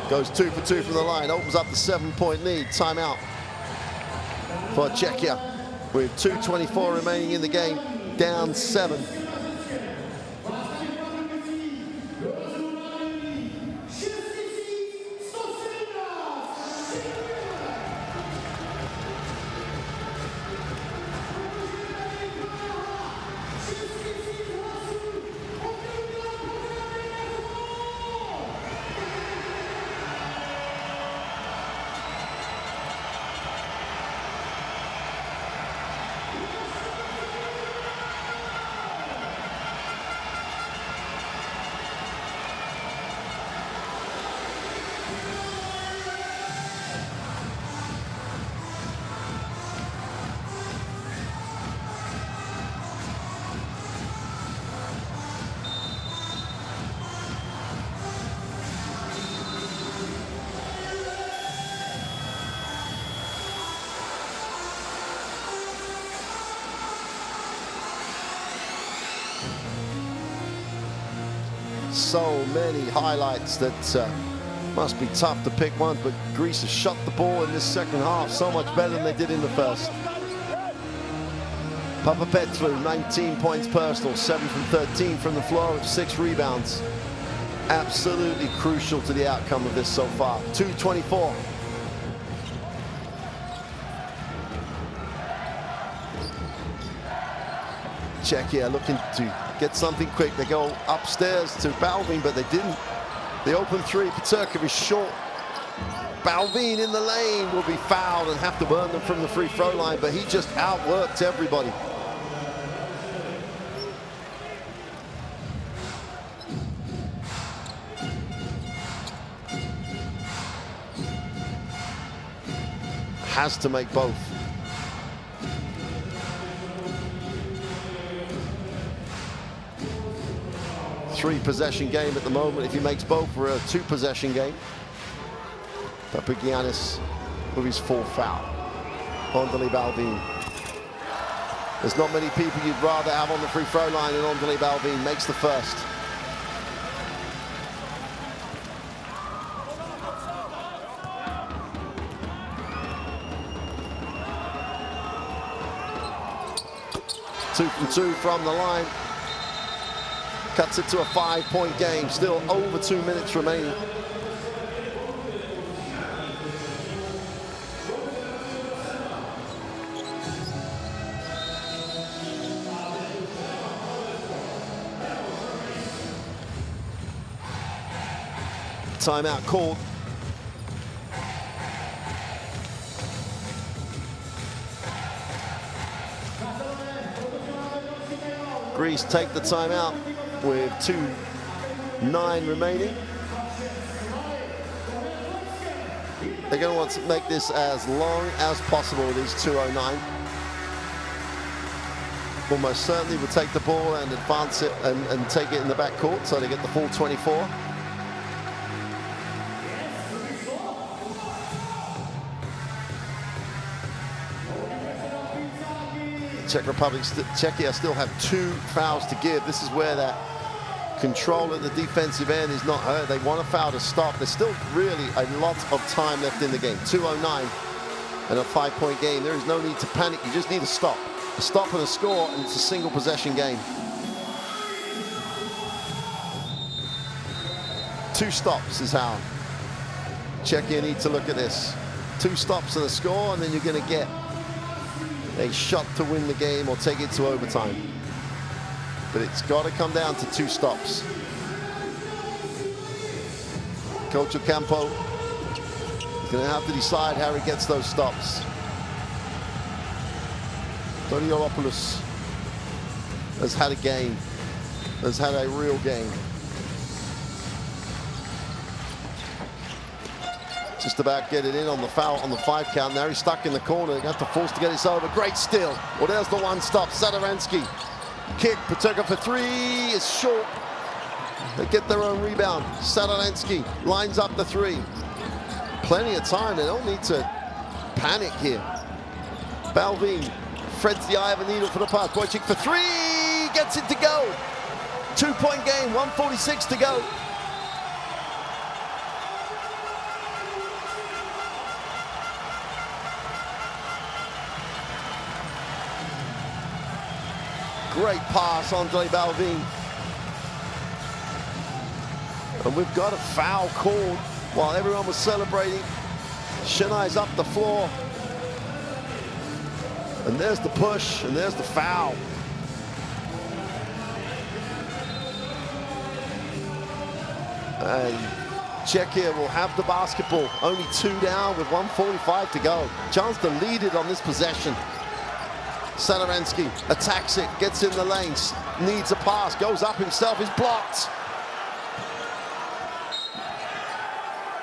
Goes 2 for 2 from the line, opens up the 7-point lead. Timeout for Czechia with 2:24 remaining in the game, down 7. So many highlights that must be tough to pick one, but Greece has shot the ball in this second half so much better than they did in the first. Papapetru, 19 points personal, 7 from 13 from the floor with 6 rebounds. Absolutely crucial to the outcome of this so far. 2:24. Czechia looking to get something quick. They go upstairs to Balvin, but they didn't. The open 3, Peterka is short. Balvin in the lane will be fouled and have to burn them from the free throw line, but he just outworked everybody. Has to make both. Three-possession game at the moment. If he makes both, we're a 2-possession game. Papagiannis with his 4th foul. Ondeli Balvin. There's not many people you'd rather have on the free throw line, and Ondeli Balvin makes the first. Two from 2 from the line. Cuts it to a 5-point game. Still over 2 minutes remaining. timeout called. Greece take the timeout with 2:09 remaining. They're going to want to make this as long as possible, these 2:09. Almost certainly will take the ball and advance it and take it in the backcourt, so they get the full 24. Czech Republic, Czechia still have 2 fouls to give. This is where that control at the defensive end is not hurt. They want a foul to stop. There's still really a lot of time left in the game. 2:09 and a 5-point game. There is no need to panic. You just need to stop. A stop and a score, and it's a single possession game. 2 stops is how Czechia need to look at this. 2 stops and a score, and then you're going to get a shot to win the game or take it to overtime. But it's got to come down to 2 stops. Coach Ocampo is going to have to decide how he gets those stops. Doriolopoulos has had a game, has had a real game. Just about get it in on the foul on the 5 count. Now he's stuck in the corner. They have to force to get this over. Great steal. Well, there's the 1 stop. Sadaransky. Kick. Paterka for 3 is short. They get their own rebound. Sadaransky lines up the 3. Plenty of time. They don't need to panic here. Balvin threads the eye of a needle for the pass. Wojcik for 3. Gets it to go. 2-point game. 1:46 to go. Great pass, Andre Balvin. And we've got a foul called while everyone was celebrating. Chennai's up the floor. And there's the push, and there's the foul. And Czechia will have the basketball. Only 2 down with 1:45 to go. Chance to lead it on this possession. Sadaransky attacks it, gets in the lanes, needs a pass, goes up himself, is blocked.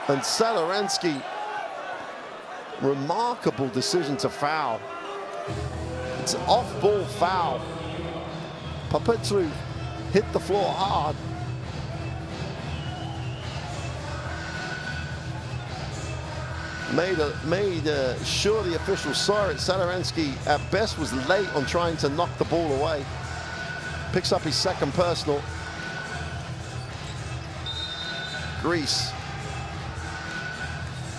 And Sadaransky, remarkable decision to foul. It's an off-ball foul. Papetru hit the floor hard. Made sure the officials saw it. Sadaransky at best was late on trying to knock the ball away. Picks up his 2nd personal. Greece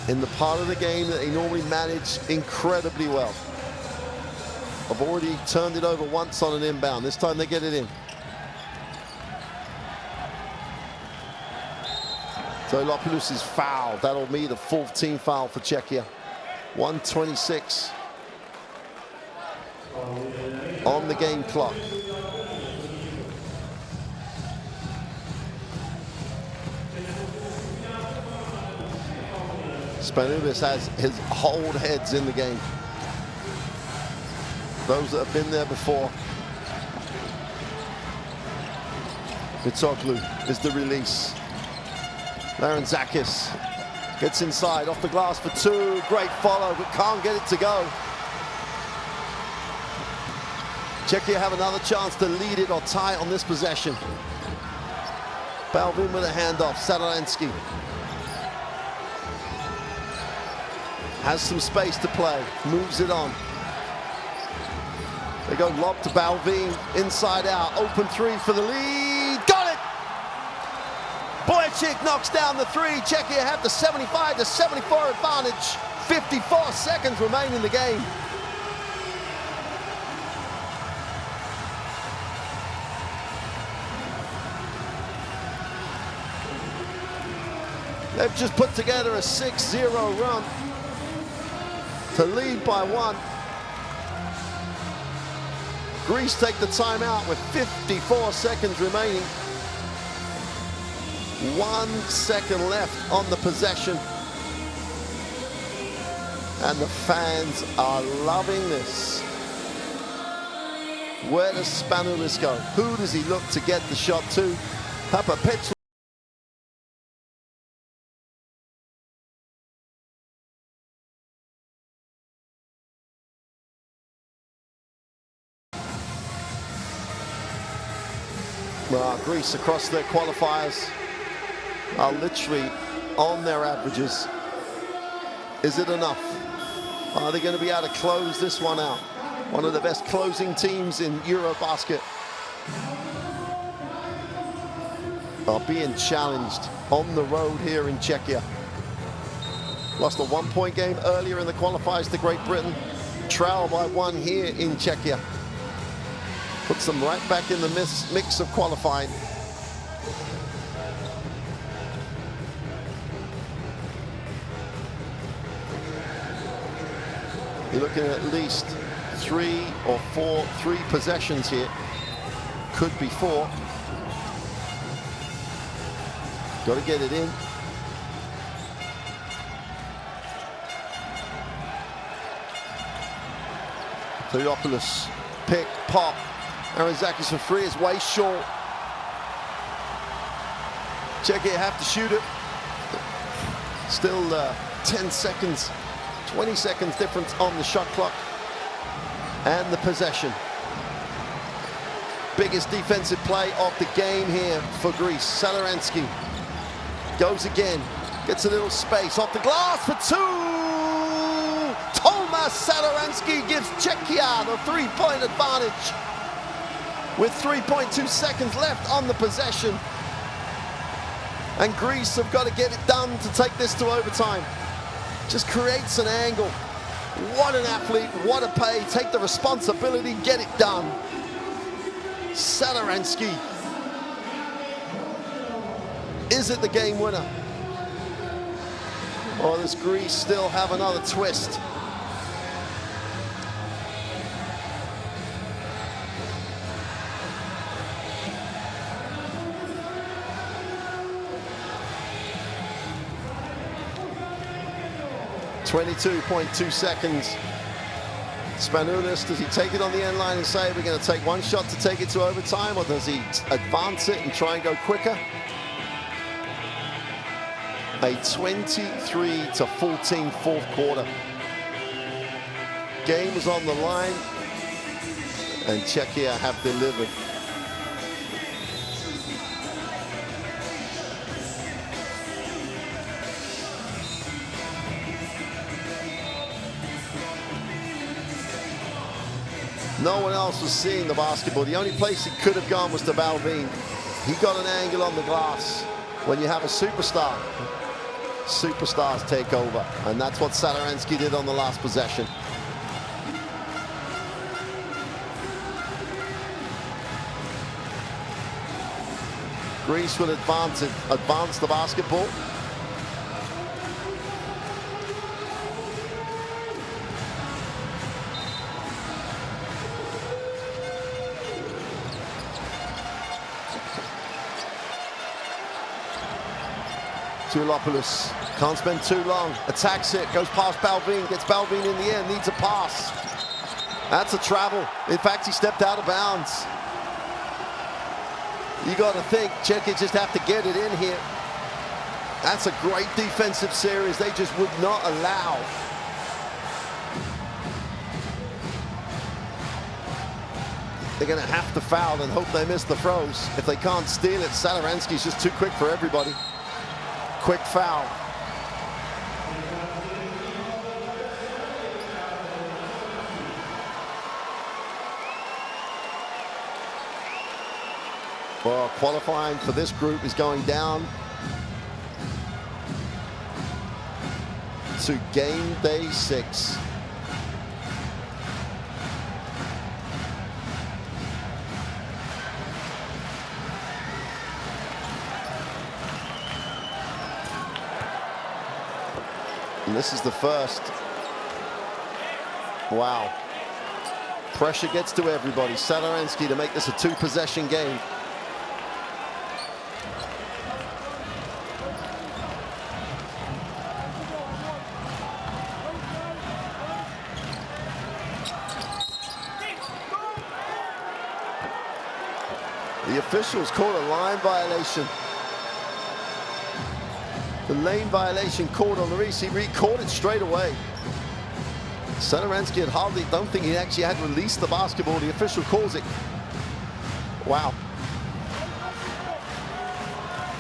in the part of the game that they normally manage incredibly well. I've already turned it over once on an inbound. This time they get it in. Doriolopoulos is fouled. That'll be the 4th team foul for Czechia. 1:26 on the game clock. Spanoulis has his old heads in the game. Those that have been there before. Vitoglu is the release. Larentzakis gets inside, off the glass for 2. Great follow, but can't get it to go. Czechia have another chance to lead it or tie it on this possession. Balvin with a handoff. Sadaransky has some space to play, moves it on. They go lob to Balvin, inside out, open 3 for the lead. Got it! Wojcik knocks down the 3. Czechia have the 75-74 advantage. 54 seconds remain in the game. They've just put together a 6-0 run to lead by 1. Greece take the timeout with 54 seconds remaining. 1 second left on the possession. And the fans are loving this. Where does Spanoulis go? Who does he look to get the shot to? Papa Petru. Well, Greece across their qualifiers are literally on their averages. Is it enough? Are they going to be able to close this one out? One of the best closing teams in EuroBasket are being challenged on the road here in Czechia. Lost a 1-point game earlier in the qualifiers to Great Britain. Trail by 1 here in Czechia. Puts them right back in the mix of qualifying. You're looking at least 3 or 4, 3 possessions here. Could be 4. Got to get it in. Theopoulos, pick, pop. Arizakis for free is way short. Czechia have to shoot it. Still 10 seconds, 20 seconds difference on the shot clock. And the possession. Biggest defensive play of the game here for Greece. Satoransky goes again, gets a little space off the glass for 2. Tomas Satoransky gives Czechia the 3-point advantage with 3.2 seconds left on the possession. And Greece have got to get it done to take this to overtime. Just creates an angle. What an athlete, what a pay. Take the responsibility, get it done. Satoransky. Is it the game winner? Or does Greece still have another twist? .2 seconds. Spanoulis, does he take it on the end line and say we're going to take 1 shot to take it to overtime, or does he advance it and try and go quicker? A 23-14 fourth quarter. Game was on the line, and Czechia have delivered. No one else was seeing the basketball. The only place he could have gone was to Balvin. He got an angle on the glass. When you have a superstar, superstars take over. And that's what Satoransky did on the last possession. Greece will advance the basketball. Theopoulos can't spend too long, attacks it, goes past Balvin, gets Balvin in the air, needs a pass. That's a travel. In fact, he stepped out of bounds. You got to think Czechia just have to get it in here. That's a great defensive series. They just would not allow. They're going to have to foul and hope they miss the throws. If they can't steal it, Satoransky's just too quick for everybody. Quick foul. Well, qualifying for this group is going down to game day 6. And this is the first. Wow. Pressure gets to everybody. Satoransky to make this a 2-possession game. The officials called a line violation. The lane violation called on Larice. He recorded straight away. Satoransky don't think he actually had released the basketball. The official calls it. Wow.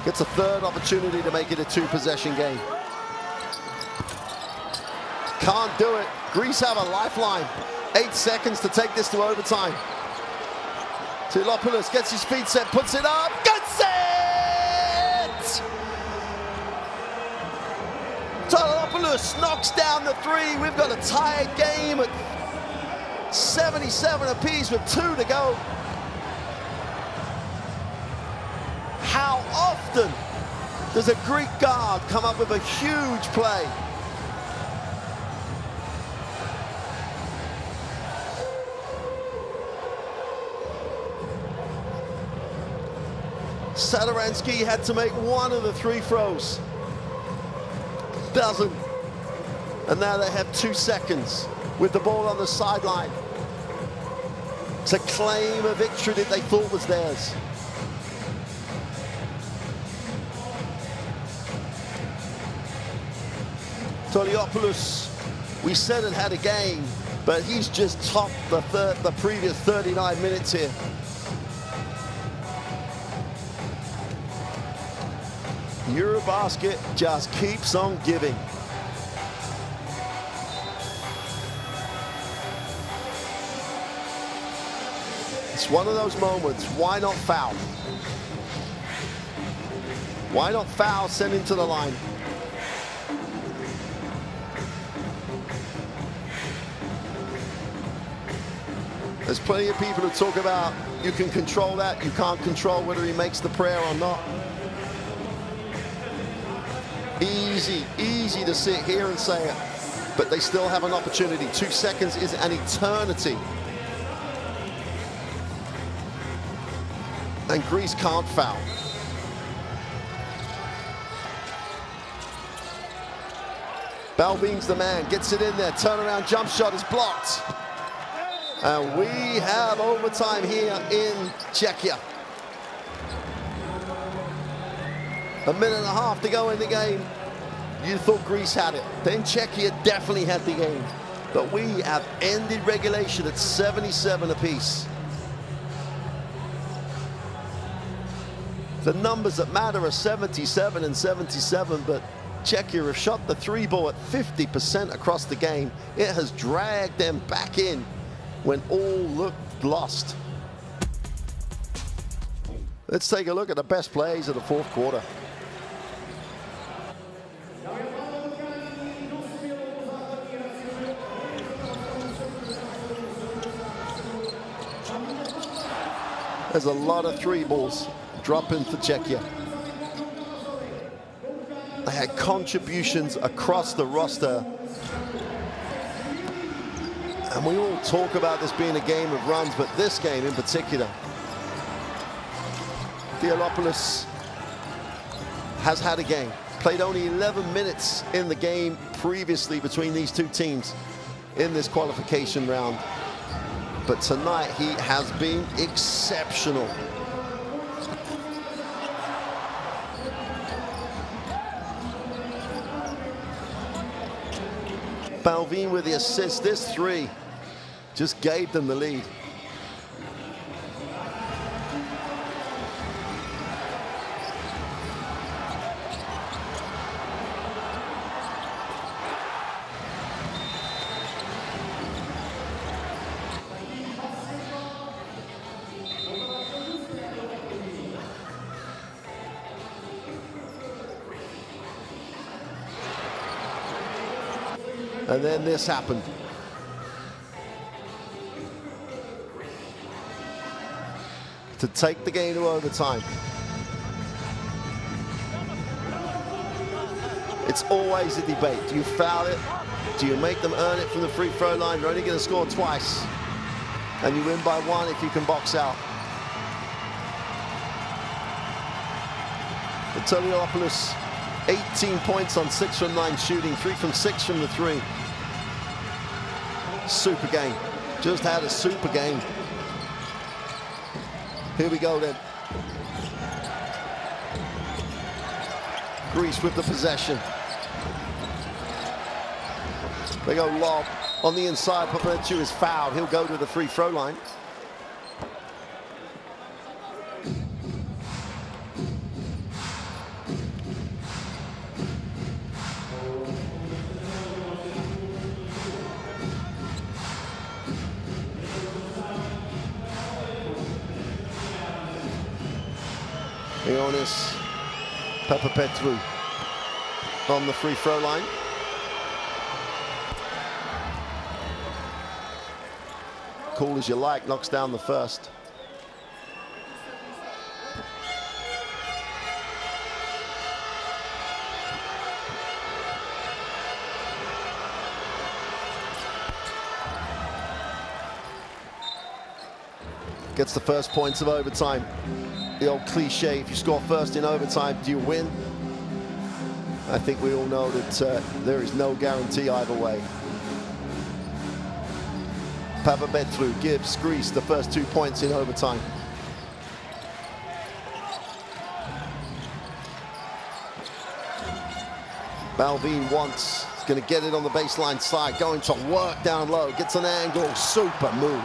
Gets a third opportunity to make it a 2-possession game. Can't do it. Greece have a lifeline. 8 seconds to take this to overtime. Tilopoulos gets his feet set, puts it up, gets it! Tilopoulos knocks down the 3. We've got a tied game at 77 apiece with 2 to go. How often does a Greek guard come up with a huge play? Satoransky had to make one of the 3 throws. Doesn't. And now they have 2 seconds with the ball on the sideline to claim a victory that they thought was theirs. Toliopoulos, we said it had a game, but he's just topped the previous 39 minutes here. EuroBasket just keeps on giving. It's one of those moments, why not foul? Why not foul, send him to the line? There's plenty of people who talk about you can control that, you can't control whether he makes the prayer or not. Easy to sit here and say it, but they still have an opportunity. 2 seconds is an eternity. And Greece can't foul. Balvin's the man, gets it in there, turnaround jump shot is blocked. And we have overtime here in Czechia. 1.5 minutes to go in the game. You thought Greece had it. Then Czechia definitely had the game. But we have ended regulation at 77 apiece. The numbers that matter are 77 and 77, but Czechia have shot the 3 ball at 50% across the game. It has dragged them back in when all looked lost. Let's take a look at the best plays of the 4th quarter. There's a lot of 3 balls dropping for Czechia. They had contributions across the roster. And we all talk about this being a game of runs, but this game in particular, Dialopoulos has had a game. Played only 11 minutes in the game previously between these 2 teams in this qualification round. But tonight he has been exceptional. Balvin with the assist. This 3 just gave them the lead. And then this happened. To take the game to overtime. It's always a debate. Do you foul it? Do you make them earn it from the free throw line? You're only going to score twice. And you win by 1 if you can box out. Toliopoulos, 18 points on 6 from 9 shooting, 3 from 6 from the 3. Super game. Just had a super game. Here we go then. Greece with the possession. They go lob on the inside. Papapetrou is fouled. He'll go to the free throw line. Ioannis Papapetrou on the free throw line. Cool as you like, knocks down the first. Gets the first points of overtime. The old cliche, if you score first in overtime, do you win? I think we all know that there is no guarantee either way. Papapetrou gives Greece the first 2 points in overtime. Balvin wants, he's going to get it on the baseline side, going to work down low, gets an angle, super move.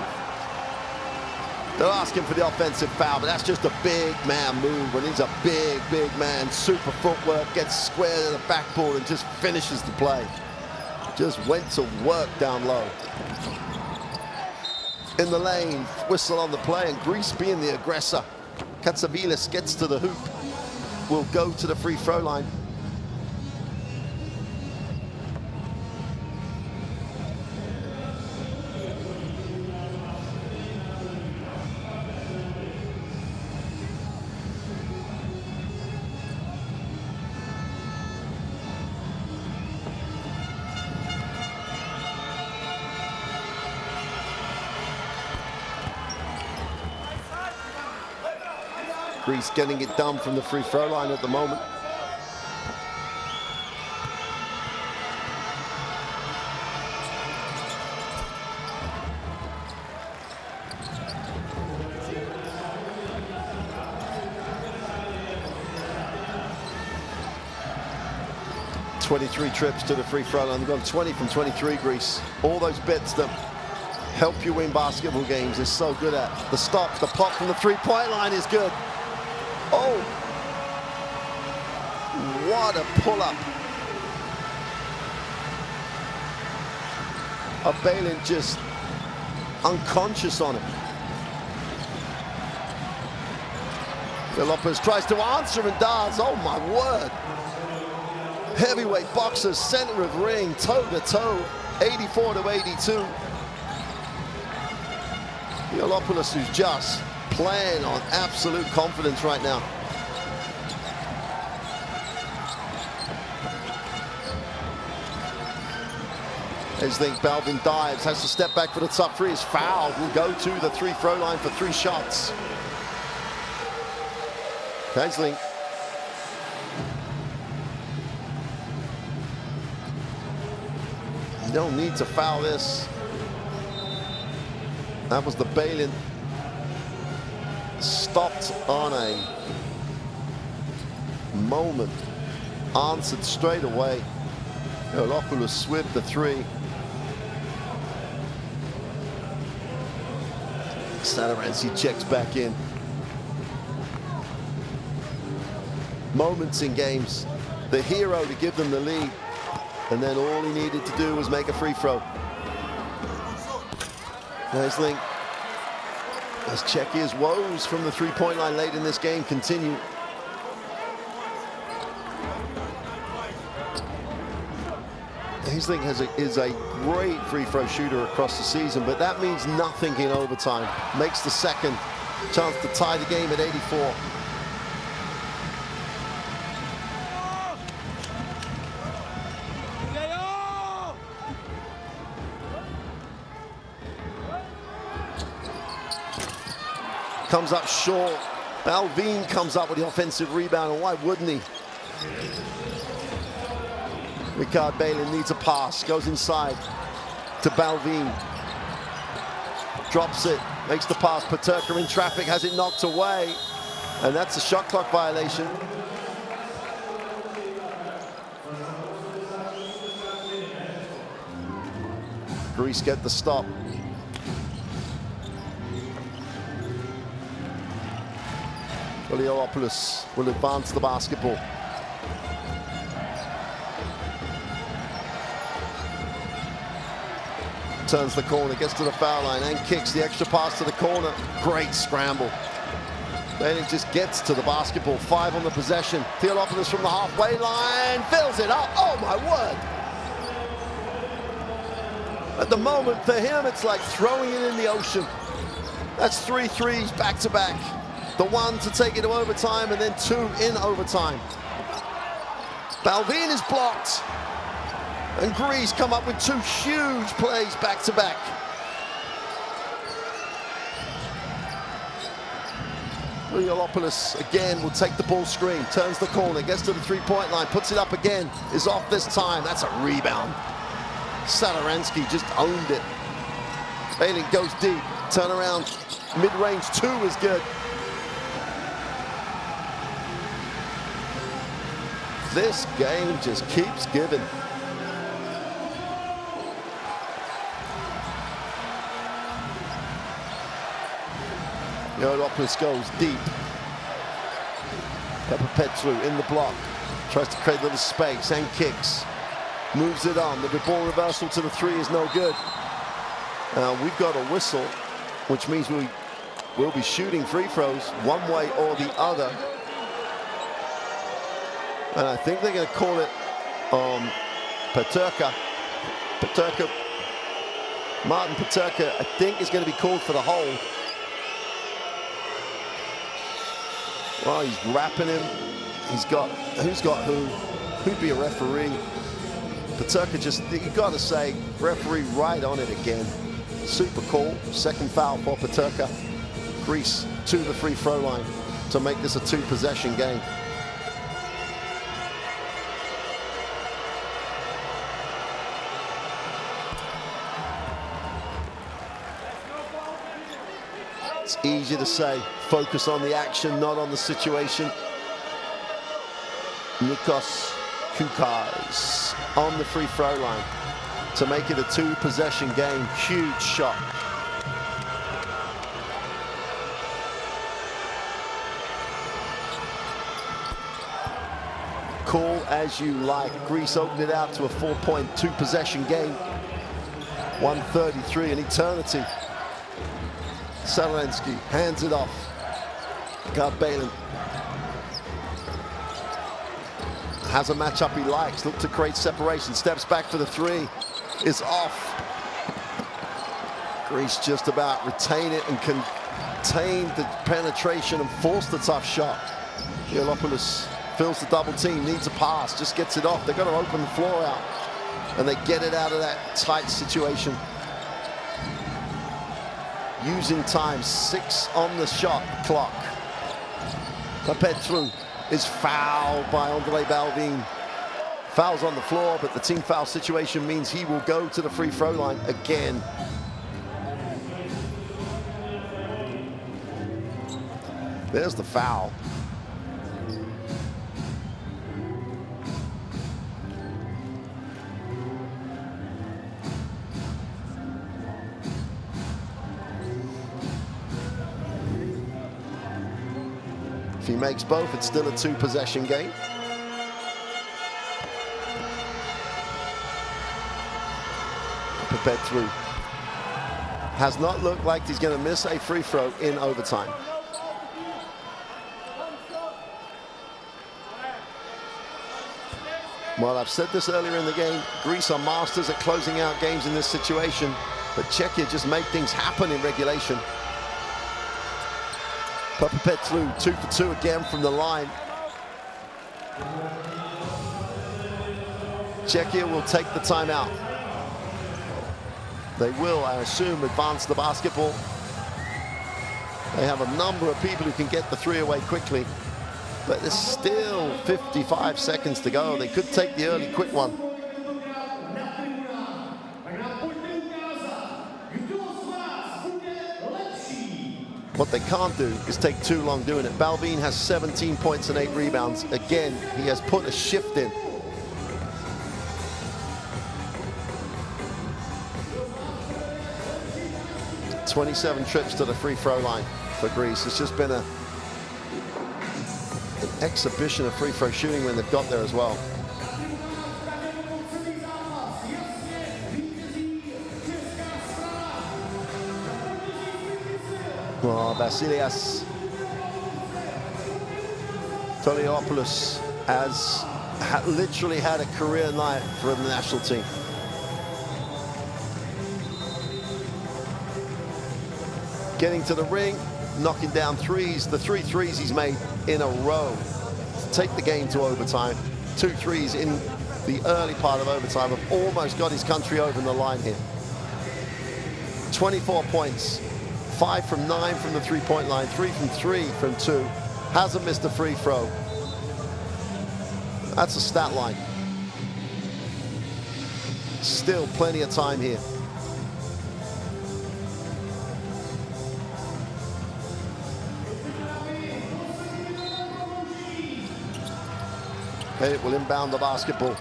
They're asking for the offensive foul, but that's just a big man move. When he's a big, big man, super footwork, gets square to the backboard and just finishes the play. Just went to work down low. In the lane, whistle on the play, and Greece being the aggressor. Katsavilis gets to the hoop, will go to the free throw line. Greece getting it done from the free throw line at the moment. .23 trips to the free throw line. They've gone 20 from 23, Greece. All those bits that help you win basketball games is so good at. The stop, the pop from the three-point line is good. Oh, what a pull-up. Balin just unconscious on it. Lopez tries to answer and does. Oh my word. Heavyweight boxers, center of ring, toe-to-toe, 84-82. Yiolopoulos, who's just playing on absolute confidence right now. Aislinn, Balvin dives, has to step back for the top three, is fouled, will go to the free throw line for 3 shots. Aislinn. You don't need to foul this. That was the Balin. Stopped on a moment, answered straight away. Yiolopoulos with the 3. Satoranski checks back in. Moments in games, the hero to give them the lead, and then all he needed to do was make a free throw. Aislinn, as Czechia's woes from the three-point line late in this game continue. Aislinn is a great free throw shooter across the season, but that means nothing in overtime. Makes the second, chance to tie the game at 84. Comes up short. Balvin comes up with the offensive rebound, and why wouldn't he? Ricard Balin needs a pass, goes inside to Balvin. Drops it, makes the pass. Peterka in traffic, has it knocked away. And that's a shot clock violation. Greece get the stop. Iliopoulos will advance the basketball. Turns the corner, gets to the foul line and kicks the extra pass to the corner. Great scramble. Then it just gets to the basketball. 5 on the possession. Theolopoulos from the halfway line fills it up. Oh my word. At the moment for him, it's like throwing it in the ocean. That's 3 threes back to back. The one to take it to overtime and then 2 in overtime. Balvin is blocked. And Greece come up with 2 huge plays back to back. Iliopoulos again will take the ball screen, turns the corner, gets to the 3-point line, puts it up again, is off this time. That's a rebound. Sadaransky just owned it. Balin goes deep, turn around, mid-range 2 is good. This game just keeps giving. Iliopoulos goes deep. Petru in the block. Tries to create a little space and kicks. Moves it on. The ball reversal to the 3 is no good. We've got a whistle, which means we'll be shooting free throws one way or the other. And I think they're going to call it Peterka. Martin Peterka, I think, is going to be called for the hold. Well, he's wrapping him. Who's got who? Who'd be a referee? Peterka just, you got to say, referee right on it again. Super call. 2nd foul for Peterka. Greece to the free throw line to make this a 2-possession game. It's easy to say, focus on the action, not on the situation. Nikos Koukas on the free throw line to make it a 2-possession game. Huge shot. Call as you like. Greece opened it out to a 4-point 2-possession game. 1:33, an eternity. Sadaransky hands it off. Guard Balin has a matchup he likes. Look to create separation. Steps back for the 3. Is off. Greece just about retain it and contain the penetration and force the tough shot. Iliopoulos fills the double team. Needs a pass. Just gets it off. They've got to open the floor out. And they get it out of that tight situation. Using time, 6 on the shot clock. Petru is fouled by Andre Balvin. Fouls on the floor, but the team foul situation means he will go to the free throw line again. There's the foul. If he makes both, it's still a 2-possession game. Petru has not looked like he's going to miss a free throw in overtime. Well, I've said this earlier in the game, Greece are masters at closing out games in this situation, but Czechia just make things happen in regulation. Petru 2 for 2 again from the line. Czechia will take the timeout. They will, I assume, advance the basketball. They have a number of people who can get the 3 away quickly, but there's still 55 seconds to go. They could take the early quick one. What they can't do is take too long doing it. Balvin has 17 points and 8 rebounds. Again, he has put a shift in. "27 trips to the free throw line for Greece." It's just been an exhibition of free throw shooting when they've got there as well. Well, Vasilias Toliopoulos has literally had a career night for the national team. Getting to the ring, knocking down threes. The 3 threes he's made in a row to take the game to overtime. 2 threes in the early part of overtime have almost got his country over the line here. 24 points. 5 from 9 from the three-point line, 3 from 3 from 2. Hasn't missed a free throw. That's a stat line. Still plenty of time here. It will inbound the basketball.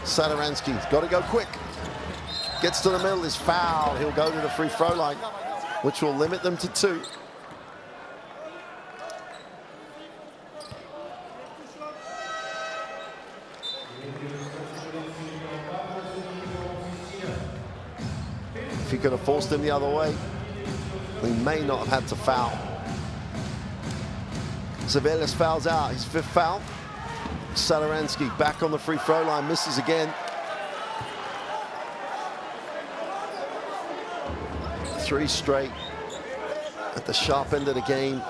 Sadaransky's got to go quick. Gets to the middle, is fouled. He'll go to the free throw line, which will limit them to 2. If he could have forced him the other way, he may not have had to foul. Zavelis fouls out, his 5th foul. Sadaransky back on the free throw line, misses again. 3 straight at the sharp end of the game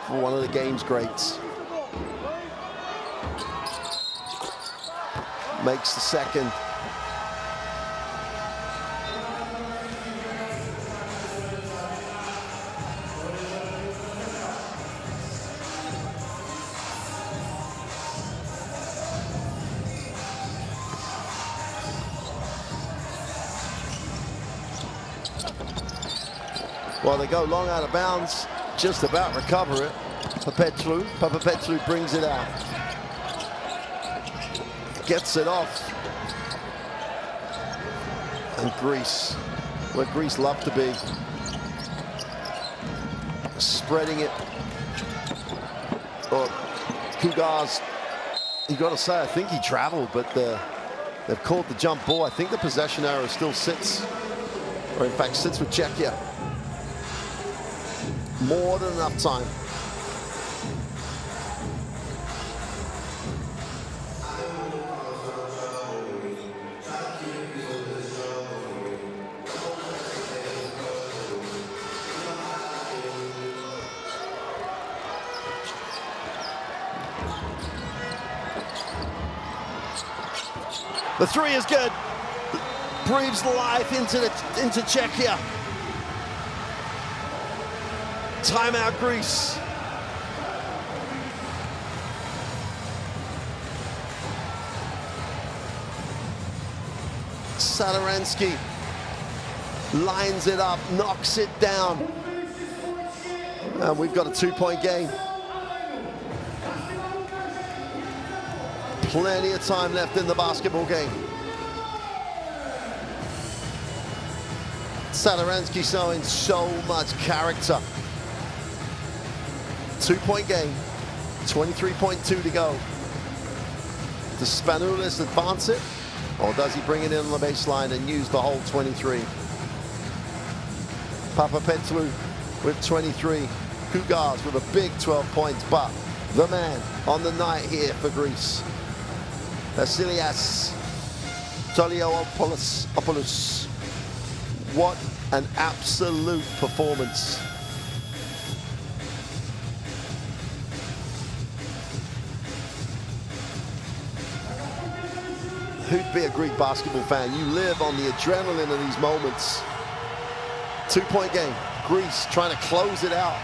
for one of the game's greats. Makes the 2nd. Well, they go long out of bounds, just about recover it. Papapetlou brings it out. Gets it off. And Greece, where Greece love to be. Spreading it. Oh, Kugar's, you got to say, I think he traveled, but they've called the jump ball. I think the possession arrow still sits, or in fact sits with Czechia. More than enough time. The 3 is good. Breathes life into Czechia. Timeout, Greece. Sadaransky lines it up, knocks it down. And we've got a 2-point game. Plenty of time left in the basketball game. Sadaransky showing so much character. 2-point game, 23.2 to go. Does Spanoulis advance it, or does he bring it in on the baseline and use the whole 23? Papapetlou with 23. Kugars with a big 12 points, but the man on the night here for Greece, Vasilias Toliopoulos. What an absolute performance. Who'd be a Greek basketball fan? You live on the adrenaline of these moments. 2-point game. Greece trying to close it out.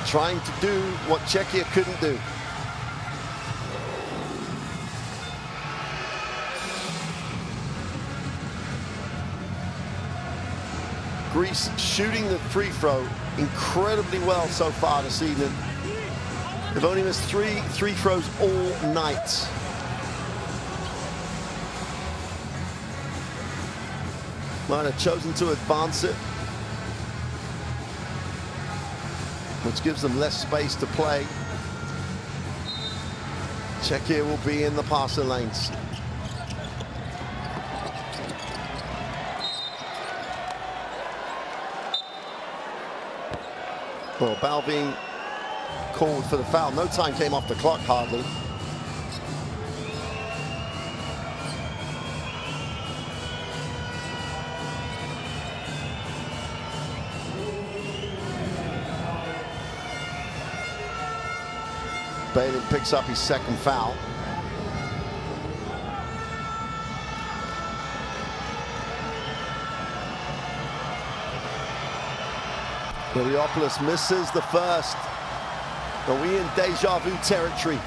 Trying to do what Czechia couldn't do. Greece shooting the free throw incredibly well so far this evening. They've only missed three throws all night. Might have chosen to advance it, which gives them less space to play. Czechia will be in the passing lanes. Well, Balvin called for the foul. No time came off the clock, hardly. Balin picks up his second foul. Veliopoulos misses the first. Are we in deja vu territory?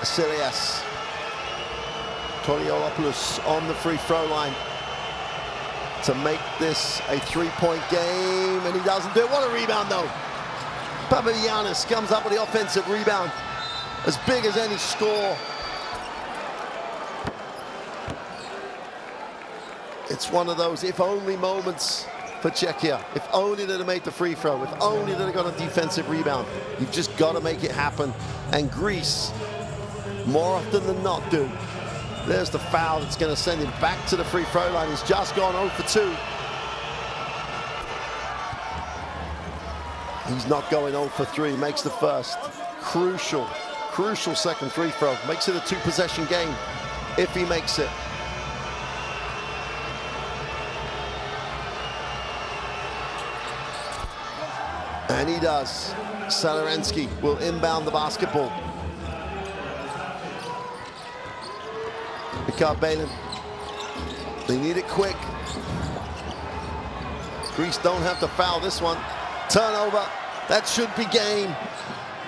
Asilias. Veliopoulos on the free throw line to make this a three-point game, and he doesn't do it. What a rebound, though. Papagiannis comes up with the offensive rebound, as big as any score. It's one of those if-only moments for Czechia. If only they'd have made the free throw. If only they'd have got a defensive rebound. You've just got to make it happen. And Greece, more often than not, do. There's the foul that's going to send him back to the free throw line. He's just gone 0 for 2. He's not going 0 for 3. Makes the first. Crucial second free throw. Makes it a 2-possession game if he makes it. And he does. Salaransky will inbound the basketball. Mikhail Balin. They need it quick. Greece don't have to foul this one. Turnover. That should be game.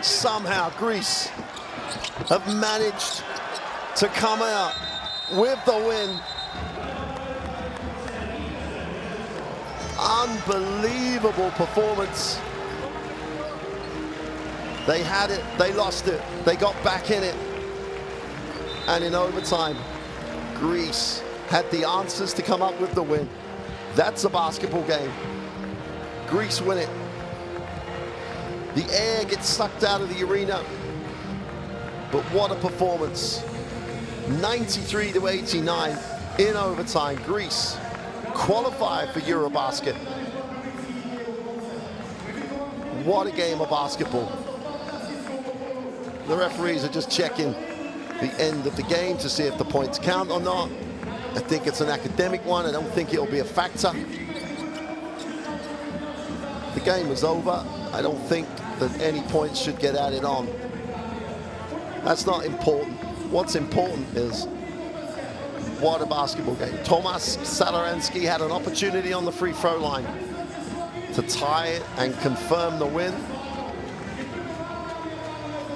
Somehow Greece have managed to come out with the win. Unbelievable performance. They had it, they lost it, they got back in it. And in overtime, Greece had the answers to come up with the win. That's a basketball game. Greece win it. The air gets sucked out of the arena. But what a performance. 93-89 in overtime. Greece qualified for EuroBasket. What a game of basketball. The referees are just checking the end of the game to see if the points count or not. I think it's an academic one. I don't think it'll be a factor. The game was over. I don't think that any points should get added on. That's not important. What's important is what a basketball game. Tomas Salaransky had an opportunity on the free throw line to tie it and confirm the win.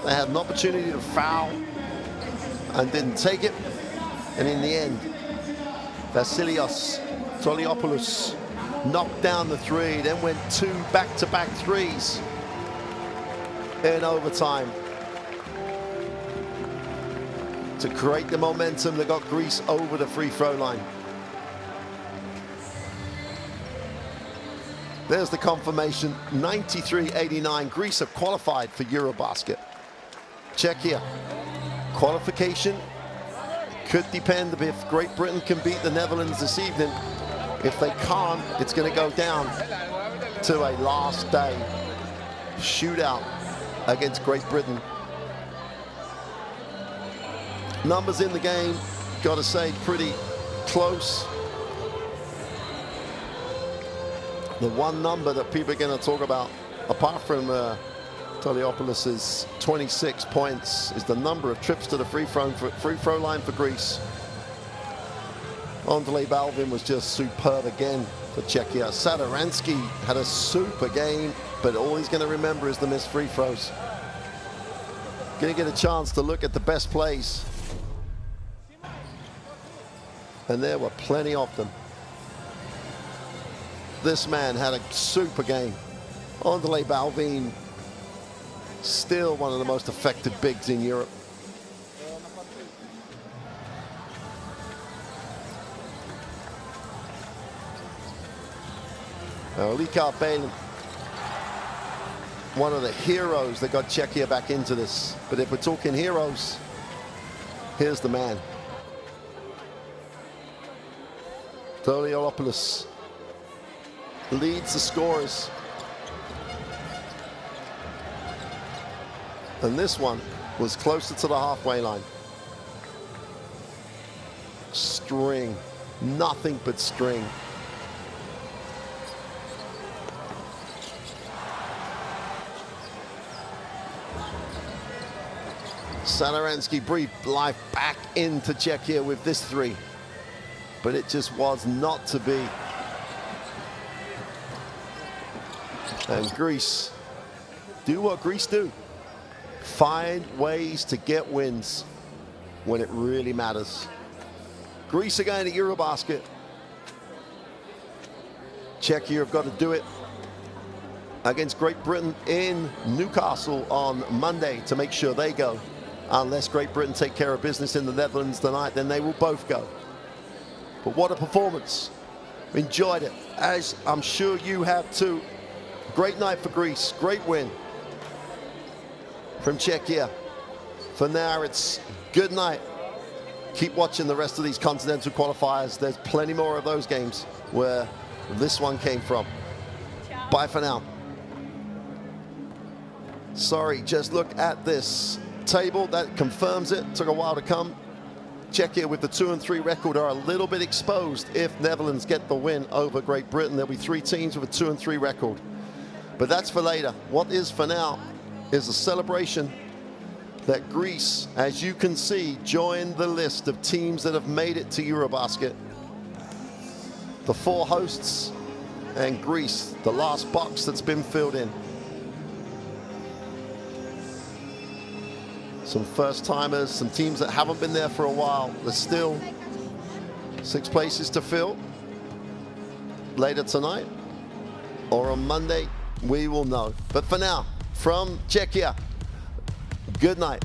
They had an opportunity to foul and didn't take it. And in the end, Vasilios Veliopoulos knocked down the three, then went 2 back-to-back threes in overtime to create the momentum that got Greece over the free throw line. There's the confirmation, 93-89. Greece have qualified for EuroBasket. Czechia, qualification could depend if Great Britain can beat the Netherlands this evening. If they can't, it's going to go down to a last day shootout against Great Britain. Numbers in the game, got to say, pretty close. The one number that people are going to talk about, apart from Veliopoulos' 26 points, is the number of trips to the free throw line for Greece. Andrei Balvin was just superb again for Czechia. Salaransky had a super game, but all he's going to remember is the missed free throws. Going to get a chance to look at the best plays. And there were plenty of them. This man had a super game. André Balvin, still one of the most effective bigs in Europe. Likar Balen, one of the heroes that got Czechia back into this. But if we're talking heroes, here's the man. Doliolopoulos leads the scorers. And this one was closer to the halfway line. String, nothing but string. Satoransky breathed life back into Czechia with this three, but it just was not to be. And Greece do what Greece do. Find ways to get wins when it really matters. Greece are going to EuroBasket. Czechia have got to do it against Great Britain in Newcastle on Monday to make sure they go. Unless Great Britain take care of business in the Netherlands tonight, then they will both go. But what a performance. Enjoyed it, as I'm sure you have too. Great night for Greece, great win from Czechia. For now, it's good night. Keep watching the rest of these continental qualifiers. There's plenty more of those games where this one came from. Bye for now. Sorry, just look at this table. That confirms it. Took a while to come. Czechia with the 2-3 record are a little bit exposed if Netherlands get the win over Great Britain. There'll be 3 teams with a 2-3 record. But that's for later. What is for now is a celebration that Greece, as you can see, joined the list of teams that have made it to EuroBasket. The 4 hosts and Greece, the last box that's been filled in. Some first-timers, some teams that haven't been there for a while. There's still 6 places to fill. Later tonight or on Monday, we will know. But for now, from Czechia, good night.